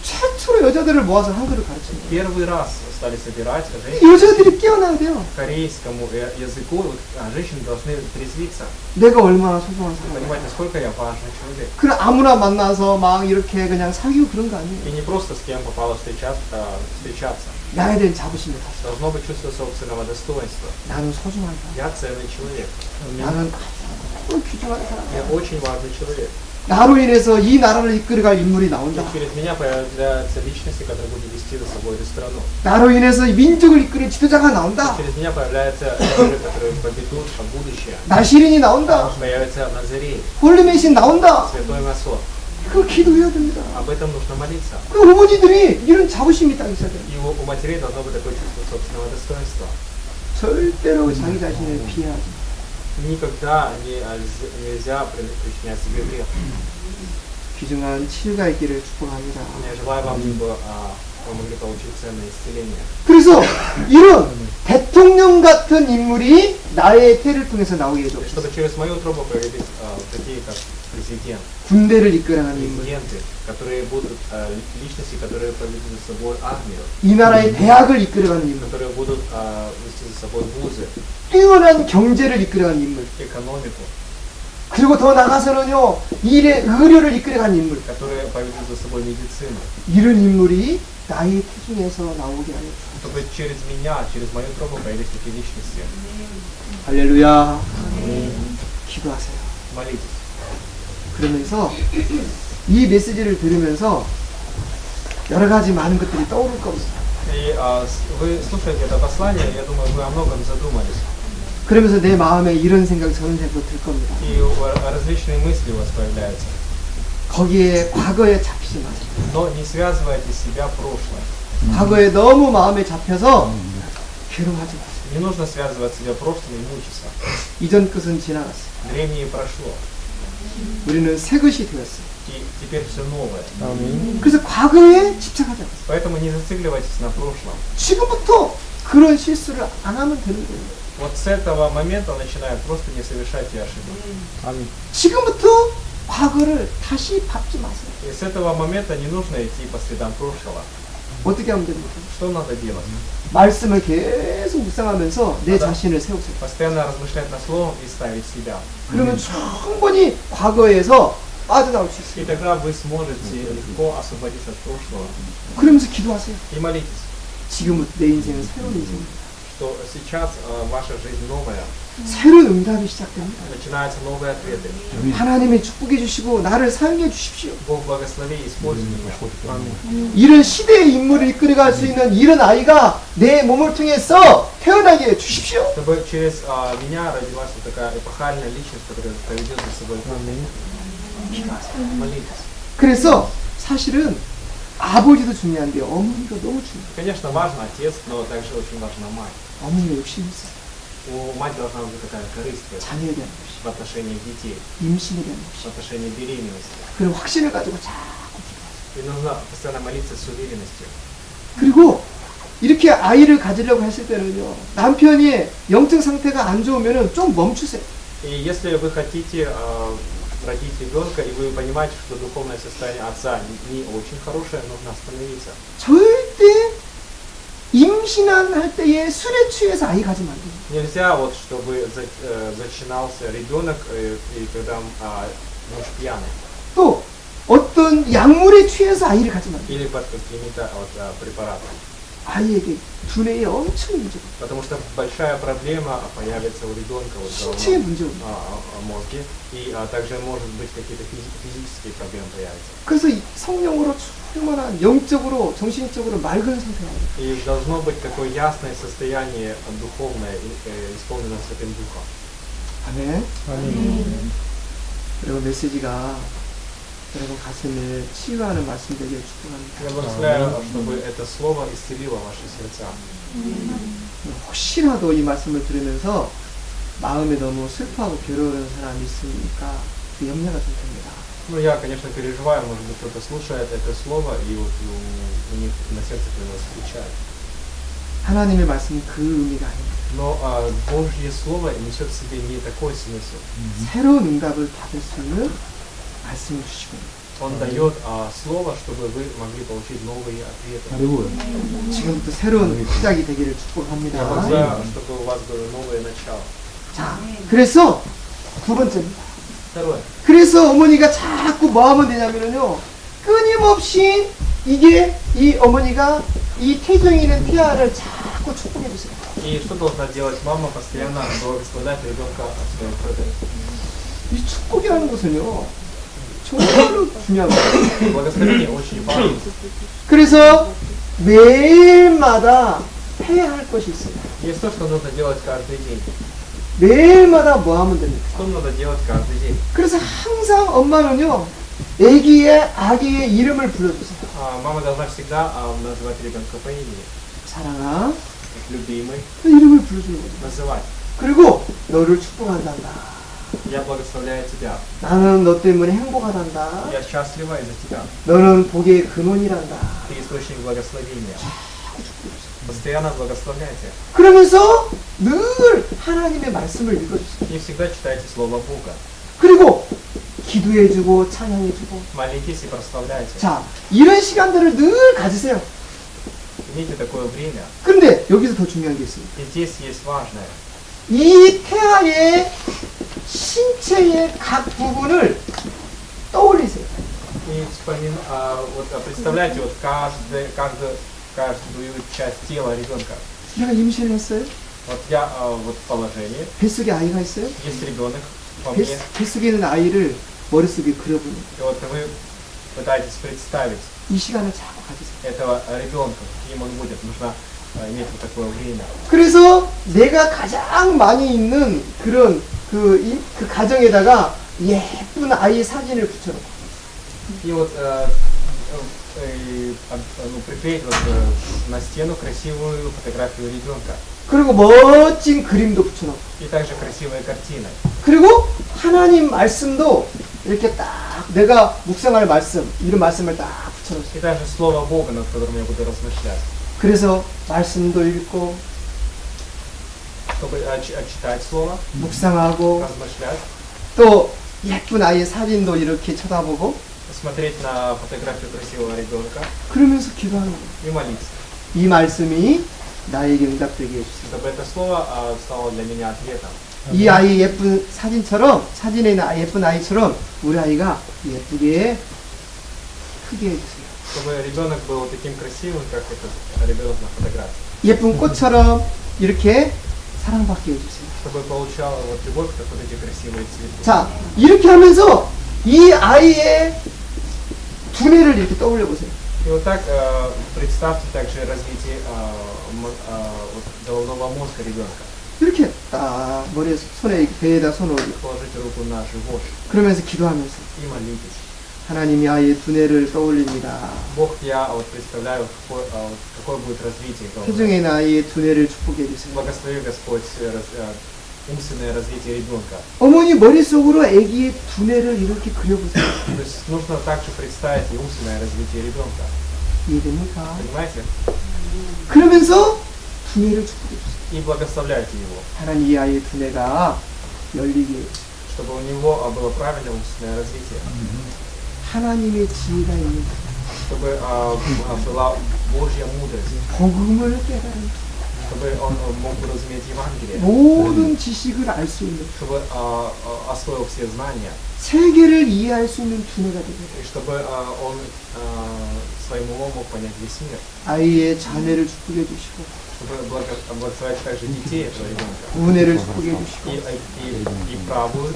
[SPEAKER 1] 최초로 여자들을 모아서 한글을 가르칩니다.
[SPEAKER 2] Первый раз стали собирать
[SPEAKER 1] 여자들이 깨어나야 돼요.
[SPEAKER 2] корейскому языку, вот, женщины должны трезвиться,
[SPEAKER 1] 내가 얼마나 소중한 사람이야.
[SPEAKER 2] понимать, насколько я важный человек.
[SPEAKER 1] 그래 아무나 만나서 막 이렇게 그냥 사귀고 그런 거 아니에요.
[SPEAKER 2] И не просто с кем попало встречаться.
[SPEAKER 1] 나에 대한 자부심을 가지고
[SPEAKER 2] Должно быть чувство собственного достоинства.
[SPEAKER 1] 나는 소중한 사람.
[SPEAKER 2] Я ценный человек.
[SPEAKER 1] 나는 아주 귀중한 사람.
[SPEAKER 2] Я очень важный человек.
[SPEAKER 1] 나로 인해서 이 나라를 이끌어갈 인물이
[SPEAKER 2] И
[SPEAKER 1] 나온다.
[SPEAKER 2] через меня появляются личности, которые будут вести за собой эту страну.
[SPEAKER 1] 나로 인해서 이 민족을 이끌을 지도자가 나온다.
[SPEAKER 2] Через меня появляются лидеры, которые поведут будущее.
[SPEAKER 1] 나시린이 나온다.
[SPEAKER 2] Появится Назарей,
[SPEAKER 1] 홀리메신 나온다.
[SPEAKER 2] Святой Масот.
[SPEAKER 1] 그걸 기도해야 됩니다.
[SPEAKER 2] Об этом нужно молиться.
[SPEAKER 1] 그 어머니들이 이런 자부심이 딱 있어야 돼요.
[SPEAKER 2] И у матерей должно быть такое чувство собственного достоинства.
[SPEAKER 1] 절대로 자기 자신을 비하하지 마.
[SPEAKER 2] Никогда нельзя причинять себе вред.
[SPEAKER 1] 귀중한 치유가 있기를 축복합니다.
[SPEAKER 2] Я желаю вам, чтобы вы могли получить ценное исцеление.
[SPEAKER 1] 그래서 이런 대통령 같은 인물이 나의 태를 통해서 나오게 해줘.
[SPEAKER 2] Чтобы через мою трубу появились такие, как президент,
[SPEAKER 1] 군대를 이끌어가는 인물.
[SPEAKER 2] президенты, которые будут личности, которые поведут за собой армию,
[SPEAKER 1] 이 나라의 대학을 이끌어가는 인물.
[SPEAKER 2] которые будут вести за собой вузы,
[SPEAKER 1] 뛰어난 경제를 이끌어가는 인물.
[SPEAKER 2] экономику,
[SPEAKER 1] 그리고 더 나가서는요, 일의 의료를 이끌어가는 인물.
[SPEAKER 2] которые поведут за собой медицину.
[SPEAKER 1] 이런 인물이 나의 태중에서 나오게 하여 주옵소서.
[SPEAKER 2] Чтобы через меня, через мою трубу появились такие личности.
[SPEAKER 1] 할렐루야. 기도하세요.
[SPEAKER 2] Молитесь.
[SPEAKER 1] 그러면서 이 메시지를 들으면서 여러 가지 많은 것들이 떠오를 겁니다.
[SPEAKER 2] И вы слушаете это послание, я думаю, вы о многом задумались.
[SPEAKER 1] 그러면서 내 마음에 이런 생각이 저는 자꾸 들 겁니다.
[SPEAKER 2] И различные мысли у вас появляются.
[SPEAKER 1] 거기에 과거에 잡히지 마세요.
[SPEAKER 2] Но не связывайте себя прошлым.
[SPEAKER 1] 과거에 너무 마음에 잡혀서 괴로워하지 마세요.
[SPEAKER 2] Не нужно связывать себя прошлым и мучиться.
[SPEAKER 1] 이전 것은 지나갔어요.
[SPEAKER 2] Древнее прошло.
[SPEAKER 1] 우리는 새 것이 되었어요.
[SPEAKER 2] И теперь все новое.
[SPEAKER 1] 그래서 과거에 집착하지 않았어요.
[SPEAKER 2] Поэтому не зацикливайтесь на прошлом.
[SPEAKER 1] 지금부터 그런 실수를 안 하면 되는 거예요.
[SPEAKER 2] Вот с этого момента начиная, просто не совершайте ошибок.
[SPEAKER 1] 지금부터 과거를 다시 밟지 마세요.
[SPEAKER 2] И с этого момента не нужно идти по следам прошлого.
[SPEAKER 1] 어떻게 하면 됩니까?
[SPEAKER 2] Что надо делать?
[SPEAKER 1] 말씀을 계속 묵상하면서 내 자신을 세우세요.
[SPEAKER 2] Постоянно размышлять над словом и ставить себя.
[SPEAKER 1] 그러면 충분히 과거에서 빠져나올 수 있어요.
[SPEAKER 2] И тогда вы сможете легко освободиться от прошлого.
[SPEAKER 1] 그러면서 기도하세요.
[SPEAKER 2] И молитесь,
[SPEAKER 1] 지금부터 내 인생은 새로운 인생입니다.
[SPEAKER 2] что сейчас ваша жизнь новая.
[SPEAKER 1] 새로운 응답이 시작됩니다.
[SPEAKER 2] Начинаются новые ответы.
[SPEAKER 1] 하나님이 축복해 주시고 나를 사용해 주십시오.
[SPEAKER 2] Бог благослови и используй меня.
[SPEAKER 1] 이런 시대의 인물을 이끌어갈 수 있는 이런 아이가 내 몸을 통해서 태어나게 해 주십시오.
[SPEAKER 2] Чтобы через меня родилась вот такая эпохальная личность, которая поведет за собой. Молитесь.
[SPEAKER 1] 그래서 사실은 아버지도 중요한데 어머니가 너무 중요해요.
[SPEAKER 2] Конечно, важно отец, но также очень важна мать.
[SPEAKER 1] 어머니가 욕심이 있어요.
[SPEAKER 2] У мать должна быть такая корысть
[SPEAKER 1] 자녀에 대한 욕심,
[SPEAKER 2] в отношении детей,
[SPEAKER 1] 임신에 대한
[SPEAKER 2] в
[SPEAKER 1] 욕심.
[SPEAKER 2] отношении беременности.
[SPEAKER 1] 그런 확신을 가지고 자꾸 기도하세요.
[SPEAKER 2] И нужно постоянно молиться с уверенностью.
[SPEAKER 1] 그리고 이렇게 아이를 가지려고 했을 때는요, 남편이 영적 상태가 안 좋으면은 좀 멈추세요.
[SPEAKER 2] И если вы хотите родить ребенка, и вы понимаете, что духовное состояние отца не очень хорошее, нужно остановиться.
[SPEAKER 1] 절대 임신한 할 때에 술에 취해서 아이 가지면 안 돼요.
[SPEAKER 2] Нельзя вот, чтобы зачинался ребенок, и когда муж пьяный,
[SPEAKER 1] 또 어떤 약물에 취해서 아이를 가지면 안 돼요.
[SPEAKER 2] или под какими-то препаратами.
[SPEAKER 1] 아이에게 두뇌에 엄청 문제가 있어요.
[SPEAKER 2] Потому что большая проблема появится у ребенка вот,
[SPEAKER 1] 신체에 문제가 있어요.
[SPEAKER 2] в мозге, и также может быть какие-то физические проблемы появятся.
[SPEAKER 1] 그래서 이 성령으로 충만한 영적으로 정신적으로 맑은 상태가 돼요.
[SPEAKER 2] И должно быть такое ясное состояние духовное, исполненное Святым Духом.
[SPEAKER 1] 아멘.
[SPEAKER 3] 아멘.
[SPEAKER 1] 여러분 메시지가 여러분 가슴을 치유하는 말씀 되기를 축복합니다.
[SPEAKER 2] Я благословляю, чтобы это слово исцелило ваши сердца.
[SPEAKER 1] 혹시라도 이 말씀을 들으면서 마음에 너무 슬퍼하고 괴로운 사람이 있으니까 그 염려가 좀 됩니다.
[SPEAKER 2] Ну, я, конечно, переживаю, может быть, кто-то слушает это слово, и вот у них на сердце появилась печаль.
[SPEAKER 1] 하나님의 말씀은 그 의미가 아닙니다.
[SPEAKER 2] Но Божье Слово несет в себе не такой смысл.
[SPEAKER 1] 새로운 응답을 받을 수 있는 말씀을 주시고
[SPEAKER 2] Он дает слово, чтобы вы могли получить новые ответы.
[SPEAKER 3] Аллилуйя.
[SPEAKER 1] 지금부터 새로운 시작이 되기를
[SPEAKER 2] Я
[SPEAKER 1] 축복합니다.
[SPEAKER 2] желаю, чтобы у вас было новое начало.
[SPEAKER 1] 자, 그래서 두 번째입니다.
[SPEAKER 2] Второе.
[SPEAKER 1] 그래서 어머니가 자꾸 뭐 하면 되냐면요, 끊임없이 이게 이 어머니가 이 태정이 있는 태아를 자꾸 축복해 주세요.
[SPEAKER 2] И что должна делать мама? Постоянно благословлять ребенка от своего брата.
[SPEAKER 1] 이 축복이라는 것은요, 정말로 중요한 거예요.
[SPEAKER 2] Благословение очень важно.
[SPEAKER 1] 그래서 매일마다 해야 할 것이 있어요.
[SPEAKER 2] Есть то, что нужно делать каждый день.
[SPEAKER 1] 매일마다 뭐 하면 됩니까?
[SPEAKER 2] Что надо делать каждый день?
[SPEAKER 1] 그래서 항상 엄마는요, 아기의 이름을 불러주세요.
[SPEAKER 2] Мама должна всегда называть ребенка по имени.
[SPEAKER 1] 사랑아,
[SPEAKER 2] Как любимый.
[SPEAKER 1] 그 이름을 불러주는 거예요.
[SPEAKER 2] Называть.
[SPEAKER 1] 그리고 너를 축복한단다.
[SPEAKER 2] Я благословляю тебя.
[SPEAKER 1] 나는 너 때문에 행복하단다.
[SPEAKER 2] Я счастлива из-за тебя.
[SPEAKER 1] 너는 복의 근원이란다.
[SPEAKER 2] Ты источник благословения. Постоянно благословляйте.
[SPEAKER 1] 그러면서 늘 하나님의 말씀을 읽어주세요.
[SPEAKER 2] И всегда читайте Слово Бога.
[SPEAKER 1] 그리고 기도해주고 찬양해주고.
[SPEAKER 2] Молитесь и прославляйте.
[SPEAKER 1] 자, 이런 시간들을 늘 가지세요.
[SPEAKER 2] Имейте такое время.
[SPEAKER 1] 그런데 여기서 더 중요한 게 있습니다.
[SPEAKER 2] И здесь есть важное.
[SPEAKER 1] 이 태아의 신체의 각 부분을 떠올리세요.
[SPEAKER 2] И представляйте вот каждую часть тела ребенка.
[SPEAKER 1] 내가 임신을 했어요.
[SPEAKER 2] Вот я вот в положении.
[SPEAKER 1] 뱃속에 아이가 있어요.
[SPEAKER 2] Есть ребенок во мне.
[SPEAKER 1] 뱃속에 있는 아이를 머릿속에 그려보는
[SPEAKER 2] И вот вы пытаетесь представить
[SPEAKER 1] 이 시간을 자꾸 가지세요.
[SPEAKER 2] этого ребенка, каким он будет. Нужно иметь вот такое время.
[SPEAKER 1] 그래서 내가 가장 많이 있는 그런 그 가정에다가 예쁜 아이 사진을 붙여놓고
[SPEAKER 2] И вот приклеить вот на стену красивую фотографию ребенка.
[SPEAKER 1] 그리고 멋진 그림도 붙여놓고
[SPEAKER 2] И также красивые картины.
[SPEAKER 1] 그리고 하나님 말씀도 이렇게 딱 내가 묵상할 말씀 이런 말씀을 딱 붙여놓으세요.
[SPEAKER 2] И также Слово Бога, над которым я буду размышлять.
[SPEAKER 1] 그래서 말씀도 읽고
[SPEAKER 2] Чтобы читать Слово,
[SPEAKER 1] 묵상하고
[SPEAKER 2] размышлять,
[SPEAKER 1] 또 예쁜 아이의 사진도 이렇게 쳐다보고
[SPEAKER 2] смотреть на фотографию красивого ребенка
[SPEAKER 1] 그러면서 기도하는 거예요.
[SPEAKER 2] и молиться.
[SPEAKER 1] 이 말씀이 나에게 응답되게 해주세요.
[SPEAKER 2] Чтобы это Слово стало для меня ответом.
[SPEAKER 1] 이 아이 예쁜 사진처럼 사진에 있는 예쁜 아이처럼 우리 아이가 예쁘게 크게 해주세요.
[SPEAKER 2] Чтобы ребенок был таким красивым, как этот ребенок на фотографии.
[SPEAKER 1] 예쁜 꽃처럼 이렇게 사랑받게 해주세요.
[SPEAKER 2] Чтобы получал вот любовь, как вот эти красивые цветы.
[SPEAKER 1] 자, 이렇게 하면서 이 아이의 두뇌를 이렇게 떠올려 보세요.
[SPEAKER 2] И вот так представьте также развитие вот головного мозга ребенка.
[SPEAKER 1] 이렇게 딱 머리에 손에 배에다 손을 올리고
[SPEAKER 2] Положите руку на живот
[SPEAKER 1] 그러면서 기도하면서
[SPEAKER 2] и молитесь.
[SPEAKER 1] 하나님이 아이의 두뇌를 떠올립니다.
[SPEAKER 2] Бог, я вот представляю, какое будет развитие головы.
[SPEAKER 1] 태중의 아이의 두뇌를 축복해 주세요.
[SPEAKER 2] Благослови Господь умственное развитие ребенка.
[SPEAKER 1] 어머니 머릿속으로 아기의 두뇌를 이렇게 그려보세요.
[SPEAKER 2] То есть нужно также представить и умственное развитие ребенка.
[SPEAKER 1] 이해됩니까?
[SPEAKER 2] Понимаете?
[SPEAKER 1] 그러면서 두뇌를 축복해 주세요.
[SPEAKER 2] И благословляйте его,
[SPEAKER 1] 하나님 이 아이의 두뇌가 열리게
[SPEAKER 2] чтобы у него было правильное умственное развитие.
[SPEAKER 1] 하나님의 지혜가 있는
[SPEAKER 2] Чтобы была Божья мудрость.
[SPEAKER 1] 복음을 깨달은
[SPEAKER 2] Чтобы он мог разуметь Евангелие.
[SPEAKER 1] 모든 지식을 알 수 있는
[SPEAKER 2] Чтобы освоил все знания.
[SPEAKER 1] 세계를 이해할 수 있는 두뇌가 되게
[SPEAKER 2] И чтобы он своим умом мог понять весь мир.
[SPEAKER 1] 아이의 자녀를 축복해 주시고
[SPEAKER 2] Чтобы благословлять также детей этого ребенка.
[SPEAKER 1] 은혜를 축복해 주시고
[SPEAKER 2] И правую,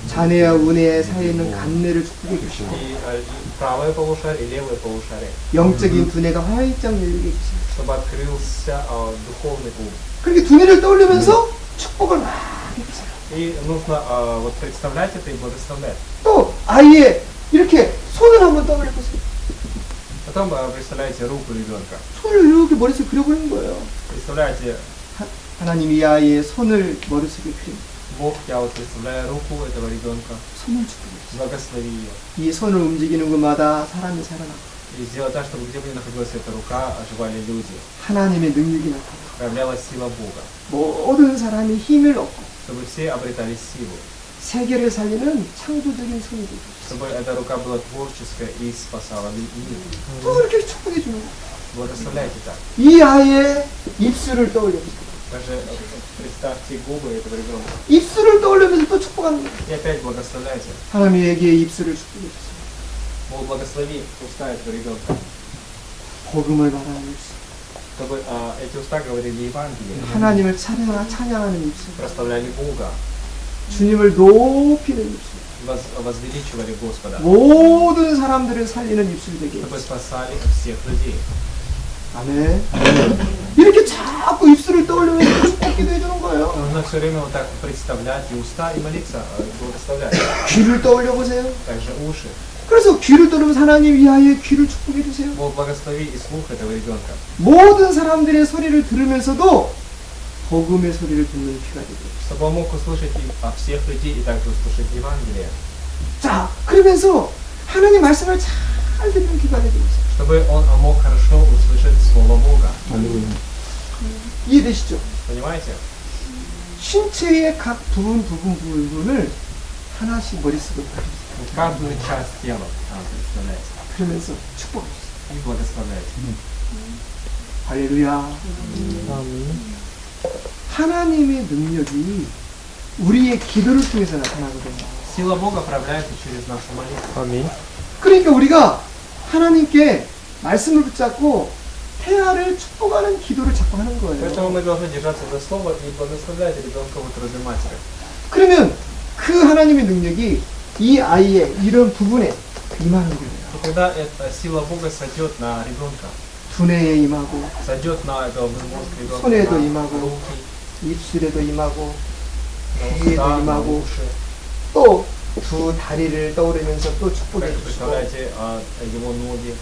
[SPEAKER 1] 자네와 은혜의 사이에 있는 감례를 축복해 주시고
[SPEAKER 2] и правое полушарие, и левое полушарие.
[SPEAKER 1] 영적인 두뇌가 활짝 열리게 해주세요.
[SPEAKER 2] Чтобы открылся духовный ум.
[SPEAKER 1] 그렇게 두뇌를 떠올리면서 축복을 막 해주세요.
[SPEAKER 2] И нужно вот представлять это и благословлять.
[SPEAKER 1] 또 아이의 이렇게 손을 한번 떠올려 보세요.
[SPEAKER 2] Потом представляете руку ребенка.
[SPEAKER 1] 손을 이렇게 머릿속에 그려보는 거예요.
[SPEAKER 2] Представляете,
[SPEAKER 1] 하나님이 이 아이의 손을 머릿속에 그립니다.
[SPEAKER 2] Бог, я вот представляю руку этого ребенка.
[SPEAKER 1] 손을 축복해 주세요.
[SPEAKER 2] Благослови ее.
[SPEAKER 1] 이 손을 움직이는 곳마다 사람이 살아나고
[SPEAKER 2] И сделай так, чтобы где бы ни находилась эта рука, оживали люди.
[SPEAKER 1] 하나님의 능력이 나타나고
[SPEAKER 2] Проявлялась сила Бога.
[SPEAKER 1] 모든 사람이 힘을 얻고
[SPEAKER 2] Чтобы все обретали силу.
[SPEAKER 1] 세계를 살리는 창조적인 손이 되고
[SPEAKER 2] чтобы эта рука была творческая и спасала мир.
[SPEAKER 1] 또 이렇게 축복해 주는 거예요.
[SPEAKER 2] Благословляйте так.
[SPEAKER 1] 이 아이의 입술을 떠올려보세요.
[SPEAKER 2] Даже представьте губы этого ребенка.
[SPEAKER 1] 입술을 떠올리면서 또 축복하는 거예요.
[SPEAKER 2] И опять благословляйте.
[SPEAKER 1] 하나님에게 입술을 축복해 주세요.
[SPEAKER 2] Мол, благослови уста этого ребенка,
[SPEAKER 1] 복음을 말하는 입술,
[SPEAKER 2] чтобы эти уста говорили Евангелие,
[SPEAKER 1] 하나님을 찬양하는 입술,
[SPEAKER 2] прославляли Бога,
[SPEAKER 1] 주님을 높이는 입술,
[SPEAKER 2] возвеличивали Господа,
[SPEAKER 1] 모든 사람들을 살리는 입술 되게
[SPEAKER 2] чтобы
[SPEAKER 1] 해주세요.
[SPEAKER 2] спасали всех людей.
[SPEAKER 1] 아멘. 이렇게 자꾸 입술을 떠올리면서 축복기도 해주는 거예요.
[SPEAKER 2] Нужно все время вот так представлять и уста, и молиться, благословлять.
[SPEAKER 1] 귀를 떠올려 보세요.
[SPEAKER 2] Также уши.
[SPEAKER 1] 그래서 귀를 떠올리면서 하나님 이 아이의 귀를 축복해 주세요.
[SPEAKER 2] Бог благослови и слух этого ребенка.
[SPEAKER 1] 모든 사람들의 소리를 들으면서도 복음의 소리를 듣는 귀가 되게 해주세요.
[SPEAKER 2] Чтобы он мог услышать всех людей и также услышать Евангелие.
[SPEAKER 1] 자, 그러면서 하나님 말씀을 잘 듣는 귀가 되게 해주세요.
[SPEAKER 2] Чтобы он мог хорошо услышать Слово Бога.
[SPEAKER 1] 이해되시죠?
[SPEAKER 2] Понимаете?
[SPEAKER 1] 신체의 각 부분을 하나씩 머릿속에 그리세요.
[SPEAKER 2] Вот каждую часть тела представляете.
[SPEAKER 1] 그러면서 축복해주세요.
[SPEAKER 2] И благословляете.
[SPEAKER 1] 할렐루야.
[SPEAKER 3] 아멘.
[SPEAKER 1] 하나님의 능력이 우리의 기도를 통해서 나타나거든요.
[SPEAKER 2] Сила Бога проявляется через нашу молитву.
[SPEAKER 3] 아멘.
[SPEAKER 1] 그러니까 우리가 하나님께 말씀을 붙잡고 태아를 축복하는 기도를 자꾸 하는
[SPEAKER 2] Поэтому
[SPEAKER 1] 거예요.
[SPEAKER 2] мы должны держаться за Слово и благословлять ребенка в утробе матери.
[SPEAKER 1] 그러면 그 하나님의 능력이 이 아이의 이런 부분에 임하는 거예요.
[SPEAKER 2] И когда эта сила Бога сойдет на ребенка,
[SPEAKER 1] 두뇌에 임하고
[SPEAKER 2] сойдет на этого мозг ребенка,
[SPEAKER 1] 손에도
[SPEAKER 2] на
[SPEAKER 1] 임하고,
[SPEAKER 2] руки,
[SPEAKER 1] 입술에도 임하고
[SPEAKER 2] на
[SPEAKER 1] 귀에도
[SPEAKER 2] уста, на
[SPEAKER 1] 임하고
[SPEAKER 2] уши.
[SPEAKER 1] 또 두 다리를 떠오르면서 또 축복해
[SPEAKER 2] Также
[SPEAKER 1] 주시고
[SPEAKER 2] представляете его ноги.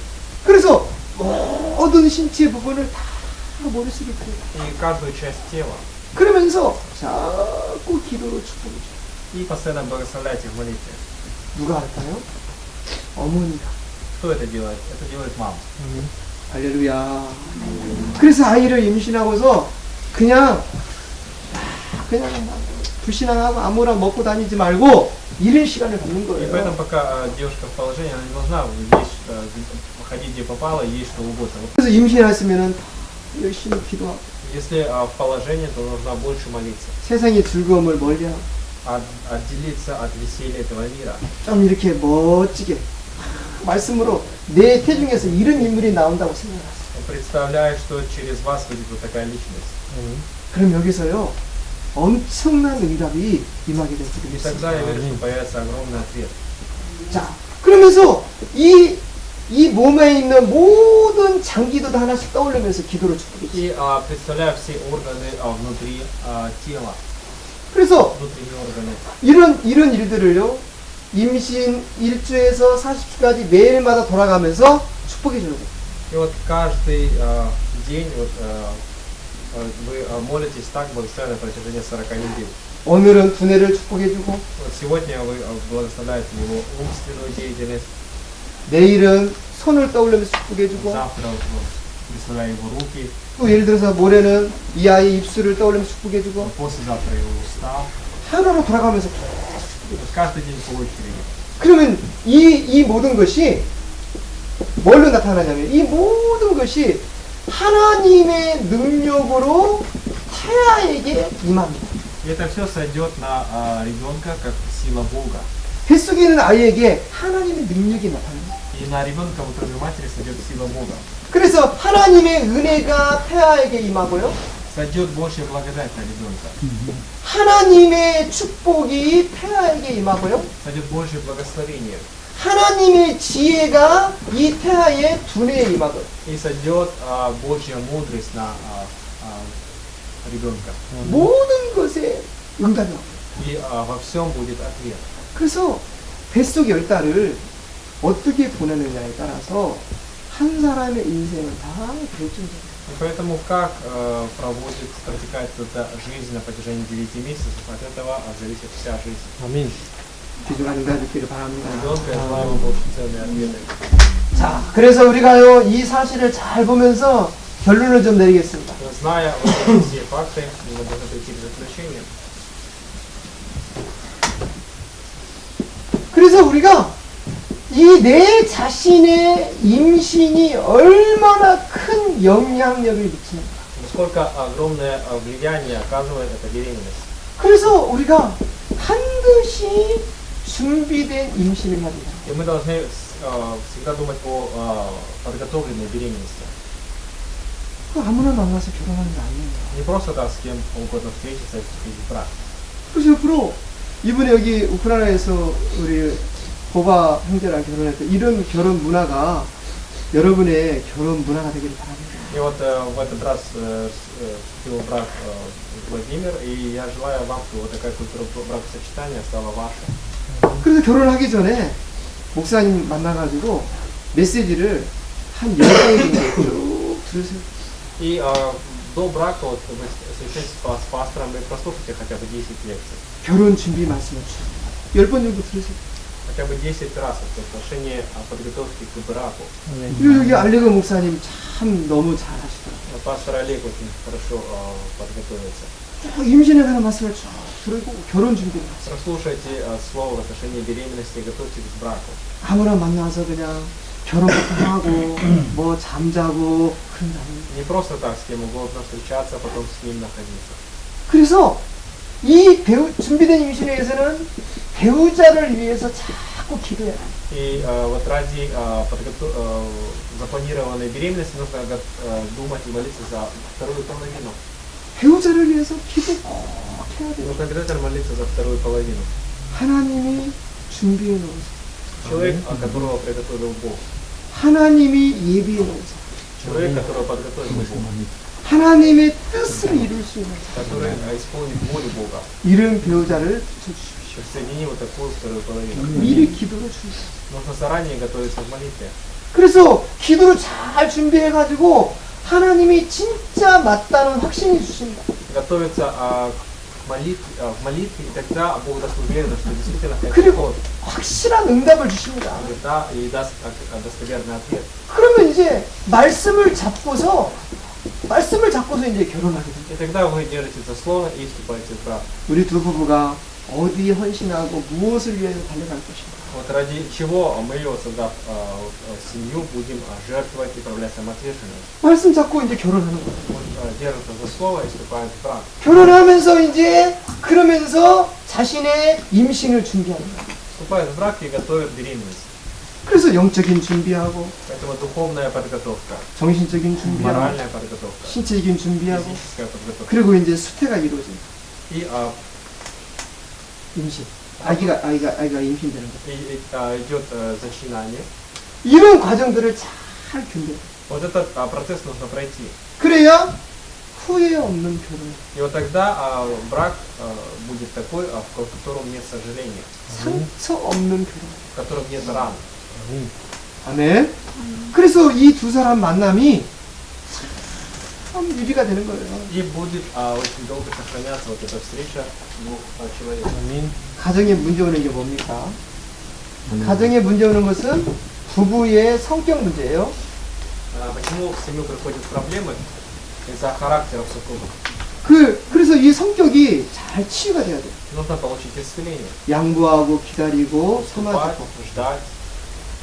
[SPEAKER 1] 그래서 모든 신체 부분을 다 머릿속에 그려요.
[SPEAKER 2] И каждую часть тела.
[SPEAKER 1] 그러면서 자꾸 기도로 축복해 줘요.
[SPEAKER 2] И постоянно благословляйте в молитве.
[SPEAKER 1] 누가 할까요? 어머니가.
[SPEAKER 2] Кто это делает? Это делает мама.
[SPEAKER 3] 아멘.
[SPEAKER 1] 할렐루야. 그래서 아이를 임신하고서 그냥 불신앙하고 아무나 먹고 다니지 말고 이런 시간을 갖는
[SPEAKER 2] И
[SPEAKER 1] 거예요.
[SPEAKER 2] поэтому пока девушка в положении, она не должна есть, ходить где попало и есть что угодно. Вот
[SPEAKER 1] 그래서 임신했으면 열심히 기도하고
[SPEAKER 2] если в положении, то нужно больше молиться.
[SPEAKER 1] 세상의 즐거움을 멀리하고
[SPEAKER 2] Отделиться от веселья этого мира.
[SPEAKER 1] 좀 이렇게 멋지게 말씀으로 내 태중에서 이런 인물이 나온다고 생각하세요.
[SPEAKER 2] Представляю, что через вас выйдет вот такая личность.
[SPEAKER 3] 아멘.
[SPEAKER 1] 그럼 여기서요 엄청난 응답이 임하게
[SPEAKER 2] И
[SPEAKER 1] 되거든요.
[SPEAKER 2] тогда я верю, что появится огромный ответ.
[SPEAKER 1] 자, 그러면서 이 몸에 있는 모든 장기도 다 하나씩 떠올리면서 기도를 축복해 주세요.
[SPEAKER 2] И представляю все органы внутри тела,
[SPEAKER 1] 그래서
[SPEAKER 2] внутренние органы.
[SPEAKER 1] 이런 일들을요 임신 1주에서 40주까지 매일마다 돌아가면서 축복해 주는 거예요.
[SPEAKER 2] И вот каждый день вот, вы молитесь так благословенно на протяжении 40 недель.
[SPEAKER 1] 오늘은 두뇌를 축복해 주고
[SPEAKER 2] Вот сегодня вы благословляете его умственную деятельность,
[SPEAKER 1] 내일은 손을 떠올리면서 축복해 주고
[SPEAKER 2] завтра вот, благословляю его руки,
[SPEAKER 1] 또 예를 들어서 모레는 이 아이의 입술을 떠올리면서 축복해 주고
[SPEAKER 2] послезавтра его уста.
[SPEAKER 1] 하나로 돌아가면서
[SPEAKER 2] Вот каждый день по очереди.
[SPEAKER 1] 그러면 이 모든 것이 뭘로 나타나냐면 이 모든 것이 하나님의 능력으로 태아에게 임합니다.
[SPEAKER 2] И это все сойдет на ребенка как сила Бога.
[SPEAKER 1] 뱃속에 있는 아이에게 하나님의 능력이 나타납니다.
[SPEAKER 2] И на ребенка в утробе матери сойдет сила Бога.
[SPEAKER 1] 그래서 하나님의 은혜가 태아에게 임하고요.
[SPEAKER 2] Сойдет Божья благодать на ребенка.
[SPEAKER 1] 하나님의 축복이 태아에게 임하고요.
[SPEAKER 2] Сойдет Божье благословение.
[SPEAKER 1] 하나님의 지혜가 이 태아의 두뇌에 임하고요.
[SPEAKER 2] И сойдет Божья мудрость на ребенка.
[SPEAKER 1] 모든 것에 응답이 와요.
[SPEAKER 2] И во всем будет ответ.
[SPEAKER 1] 그래서 뱃속 열 달을 어떻게 보내느냐에 따라서 한 사람의 인생은 다 결정됩니다.
[SPEAKER 2] И поэтому как протекает эта жизнь на протяжении 9 месяцев, от этого зависит вся жизнь.
[SPEAKER 3] 아멘.
[SPEAKER 1] 귀중한 응답이 있기를 바랍니다.
[SPEAKER 2] Ребенка я желаю ему получить ценные ответы.
[SPEAKER 1] 자, 그래서 우리가요 이 사실을 잘 보면서 결론을 좀 내리겠습니다.
[SPEAKER 2] Зная вот эти все факты, мы должны прийти к заключению.
[SPEAKER 1] 그래서 우리가 이 내 자신의 임신이 얼마나 큰 영향력을 미치는가.
[SPEAKER 2] Насколько огромное влияние оказывает эта беременность.
[SPEAKER 1] 그래서 우리가 반드시 준비된 임신을 해야 된다.
[SPEAKER 2] И мы должны всегда думать о подготовленной беременности.
[SPEAKER 1] 그 아무나 만나서 결혼하는 게 아니에요.
[SPEAKER 2] Не просто так с кем угодно встретиться и вступить в брак.
[SPEAKER 1] 그래서 옆으로 이번에 여기 우크라이나에서 우리 보바 형제랑 결혼할 때 이런 결혼 문화가 여러분의 결혼 문화가 되기를 바랍니다.
[SPEAKER 2] И вот в этот раз вступил в брак Владимир, и я желаю вам, чтобы вот такая культура бракосочетания стала вашей.
[SPEAKER 1] 그래서 결혼하기 전에 목사님 만나가지고 메시지를 한 10개 정도 쭉 들으세요.
[SPEAKER 2] И до брака вот, вы встречаетесь с пастором и прослушайте хотя бы 10 лекций.
[SPEAKER 1] 결혼 준비 말씀을 주십니다. 10번 정도 들으세요.
[SPEAKER 2] Хотя бы 10 раз в отношении подготовки к браку.
[SPEAKER 1] 그리고 여기 알레그 목사님 참 너무 잘하시더라고요.
[SPEAKER 2] Пастор Олег очень хорошо подготовился.
[SPEAKER 1] 쭉 임신에 관한 말씀을 쭉 들고 결혼 준비를 하세요.
[SPEAKER 2] Прослушайте слово в отношении беременности и готовьтесь к браку.
[SPEAKER 1] 아무나 만나서 그냥 결혼부터 하고 뭐 잠자고 그런 게 아닙니다.
[SPEAKER 2] Не просто так с кем угодно встречаться, а потом с ним находиться.
[SPEAKER 1] 그래서 이 준비된 임신에 위해서는 배우자를 위해서 자꾸 기도해야 돼요.
[SPEAKER 2] И вот ради запланированной беременности нужно думать и молиться за вторую половину.
[SPEAKER 1] 배우자를 위해서 기도 꼭 해야 돼요.
[SPEAKER 2] Нужно обязательно молиться за вторую половину.
[SPEAKER 1] 하나님이 준비해 놓으세요.
[SPEAKER 2] Человек, которого приготовил Бог.
[SPEAKER 1] 하나님이 예비해 놓으세요.
[SPEAKER 2] Человек, которого подготовил Бог.
[SPEAKER 1] 하나님의 뜻을 이룰 수 있는
[SPEAKER 2] Который исполнит волю Бога.
[SPEAKER 1] 이런 배우자를 주십시오.
[SPEAKER 2] Соедини вот такую вторую половину.
[SPEAKER 1] 미리 기도를 주십시오.
[SPEAKER 2] Нужно заранее готовиться в молитве.
[SPEAKER 1] 그래서 기도를 잘 준비해가지고 하나님이 진짜 맞다는 확신이 주신다.
[SPEAKER 2] Готовиться в молитве, и тогда Бог даст уверенность, что действительно это
[SPEAKER 1] 그리고
[SPEAKER 2] Бог.
[SPEAKER 1] 확실한 응답을 주십니다.
[SPEAKER 2] Да, и даст достоверный ответ.
[SPEAKER 1] 그러면 이제 말씀을 잡고서 이제 결혼하게 됩니다.
[SPEAKER 2] И тогда вы держите за слово и вступаете в брак.
[SPEAKER 1] 우리 두 부부가 어디에 헌신하고 무엇을 위해서 달려갈 것인가.
[SPEAKER 2] Вот ради чего мы, создав семью, будем жертвовать и проявлять самоотверженность.
[SPEAKER 1] 말씀 잡고 이제 결혼하는 거예요.
[SPEAKER 2] Он держится за слово и вступает в брак.
[SPEAKER 1] 결혼하면서 이제 그러면서 자신의 임신을 준비하는 거예요.
[SPEAKER 2] Вступает в брак и готовит беременность.
[SPEAKER 1] 그래서 영적인 준비하고
[SPEAKER 2] Поэтому духовная подготовка,
[SPEAKER 1] 정신적인 준비하고
[SPEAKER 2] моральная подготовка,
[SPEAKER 1] 신체적인 준비하고
[SPEAKER 2] физическая подготовка.
[SPEAKER 1] 그리고 이제 수태가 이루어져요.
[SPEAKER 2] И
[SPEAKER 1] 임신. 아기가 임신되는 거예요.
[SPEAKER 2] идет зачинание.
[SPEAKER 1] 이런 과정들을 잘 준비해요.
[SPEAKER 2] Вот этот процесс нужно пройти.
[SPEAKER 1] 그래야 후회 없는 결혼,
[SPEAKER 2] И вот тогда брак будет такой, в котором нет сожаления,
[SPEAKER 1] 상처 없는 결혼.
[SPEAKER 2] в котором нет ран.
[SPEAKER 1] 아멘. 그래서 이 두 사람 만남이 참 유지가 되는 거예요.
[SPEAKER 2] И будет очень долго сохраняться вот эта встреча двух человек.
[SPEAKER 1] 가정에 문제 오는 게 뭡니까? 가정에 문제 오는 것은 부부의 성격 문제예요.
[SPEAKER 2] Почему в семью приходят проблемы? Из-за характеров супругов.
[SPEAKER 1] 그래서 이 성격이 잘 치유가 돼야 돼요.
[SPEAKER 2] Нужно получить исцеление.
[SPEAKER 1] 양보하고 기다리고
[SPEAKER 2] Уступать,
[SPEAKER 1] 참아주고
[SPEAKER 2] ждать,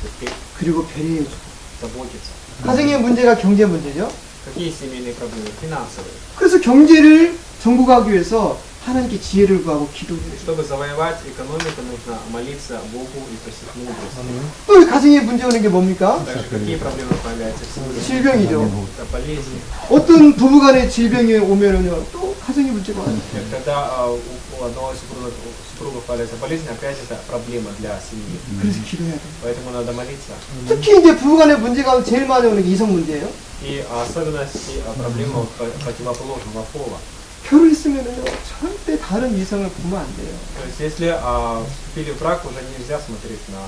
[SPEAKER 2] терпеть,
[SPEAKER 1] 그리고 배려해주고.
[SPEAKER 2] заботиться.
[SPEAKER 1] 가정의 문제가 경제 문제죠.
[SPEAKER 2] Какие семейные проблемы? Финансовые.
[SPEAKER 1] 그래서 경제를 정복하기 위해서 하나님께 지혜를 구하고 기도해요.
[SPEAKER 2] Чтобы завоевать экономику, нужно молиться Богу и просить мудрости.
[SPEAKER 1] 또 가정에 문제 오는 게 뭡니까?
[SPEAKER 2] Также какие проблемы появляются в семье?
[SPEAKER 1] 질병이죠.
[SPEAKER 2] Это болезни.
[SPEAKER 1] 어떤 부부간의 질병이 오면은요, 또 가정의 문제가 와요.
[SPEAKER 2] Когда у одного из супругов появляется болезнь, опять это проблема для семьи.
[SPEAKER 1] 그래서 기도해야 돼요.
[SPEAKER 2] Поэтому надо молиться.
[SPEAKER 1] 특히 이제 부부간의 문제가 제일 많이 오는 게 이성 문제예요.
[SPEAKER 2] И особенности проблемы противоположного пола.
[SPEAKER 1] 결혼했으면은요, 절대 다른 이성을 보면 안 돼요.
[SPEAKER 2] То есть если вступили в брак, уже нельзя смотреть на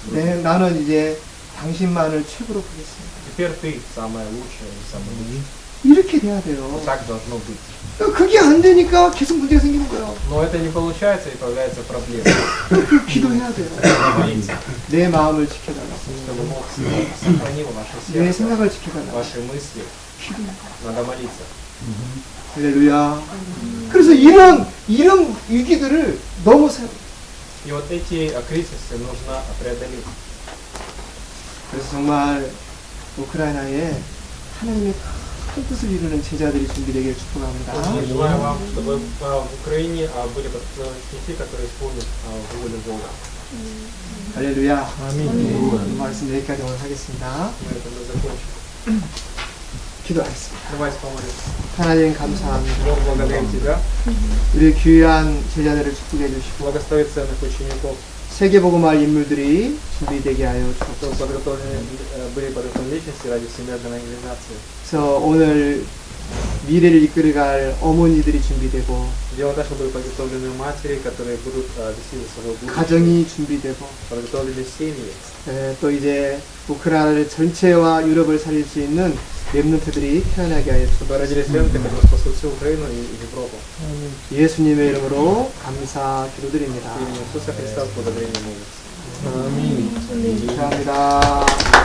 [SPEAKER 2] других.
[SPEAKER 1] 네, 나는 이제 당신만을 최고로 보겠습니다.
[SPEAKER 2] Теперь ты самая лучшая и самый лучший.
[SPEAKER 1] 이렇게 돼야 돼요.
[SPEAKER 2] Вот так должно быть.
[SPEAKER 1] 그게 안 되니까 계속 문제가 생기는 거예요.
[SPEAKER 2] Но это не получается и появляются проблемы.
[SPEAKER 1] 그 기도해야 돼요.
[SPEAKER 2] Молиться,
[SPEAKER 1] 내 마음을 지켜달라.
[SPEAKER 2] чтобы Бог сохранил ваше
[SPEAKER 1] 내
[SPEAKER 2] сердце,
[SPEAKER 1] 생각을 지켜달라.
[SPEAKER 2] ваши мысли.
[SPEAKER 1] 기도해.
[SPEAKER 2] Надо молиться.
[SPEAKER 1] 할렐루야. 그래서 이런 위기들을 넘어서요.
[SPEAKER 2] И вот эти кризисы нужно преодолеть.
[SPEAKER 1] 그래서 정말 우크라이나에 하나님의 큰 뜻을 이루는 제자들이 준비되기를 축복합니다.
[SPEAKER 2] Я желаю вам, чтобы в Украине были ученики, которые исполнят волю Бога.
[SPEAKER 1] 할렐루야.
[SPEAKER 3] 아멘.
[SPEAKER 1] 이 말씀 여기까지 오늘 하겠습니다.
[SPEAKER 2] Мы это закончим.
[SPEAKER 1] 기도하겠습니다.
[SPEAKER 2] Давайте помолимся.
[SPEAKER 1] 하나님 감사합니다.
[SPEAKER 2] Бог, благодарим Тебя.
[SPEAKER 1] 우리 귀한 제자들을 축복해 주시고
[SPEAKER 2] Благослови ценных учеников,
[SPEAKER 1] 세계복음화 인물들이 준비되게 하여 주옵소서.
[SPEAKER 2] чтобы были подготовлены личности ради всемирной евангелизации.
[SPEAKER 1] 그래서 오늘 미래를 이끌어갈 어머니들이 준비되고
[SPEAKER 2] Дело так, чтобы были подготовлены матери, которые будут вести за собой будущее.
[SPEAKER 1] 가정이 준비되고
[SPEAKER 2] Подготовлены семьи.
[SPEAKER 1] 또 이제 우크라이나를 전체와 유럽을 살릴 수 있는 렘넌트들이 태어나게 하여
[SPEAKER 2] Чтобы
[SPEAKER 1] 주옵소서.
[SPEAKER 2] родились ленты, которые спасут всю Украину и Европу.
[SPEAKER 1] 예수님의 이름으로 감사 기도드립니다.
[SPEAKER 2] В имени Иисуса Христа с благодарением молимся.
[SPEAKER 3] 아멘.
[SPEAKER 1] 감사합니다.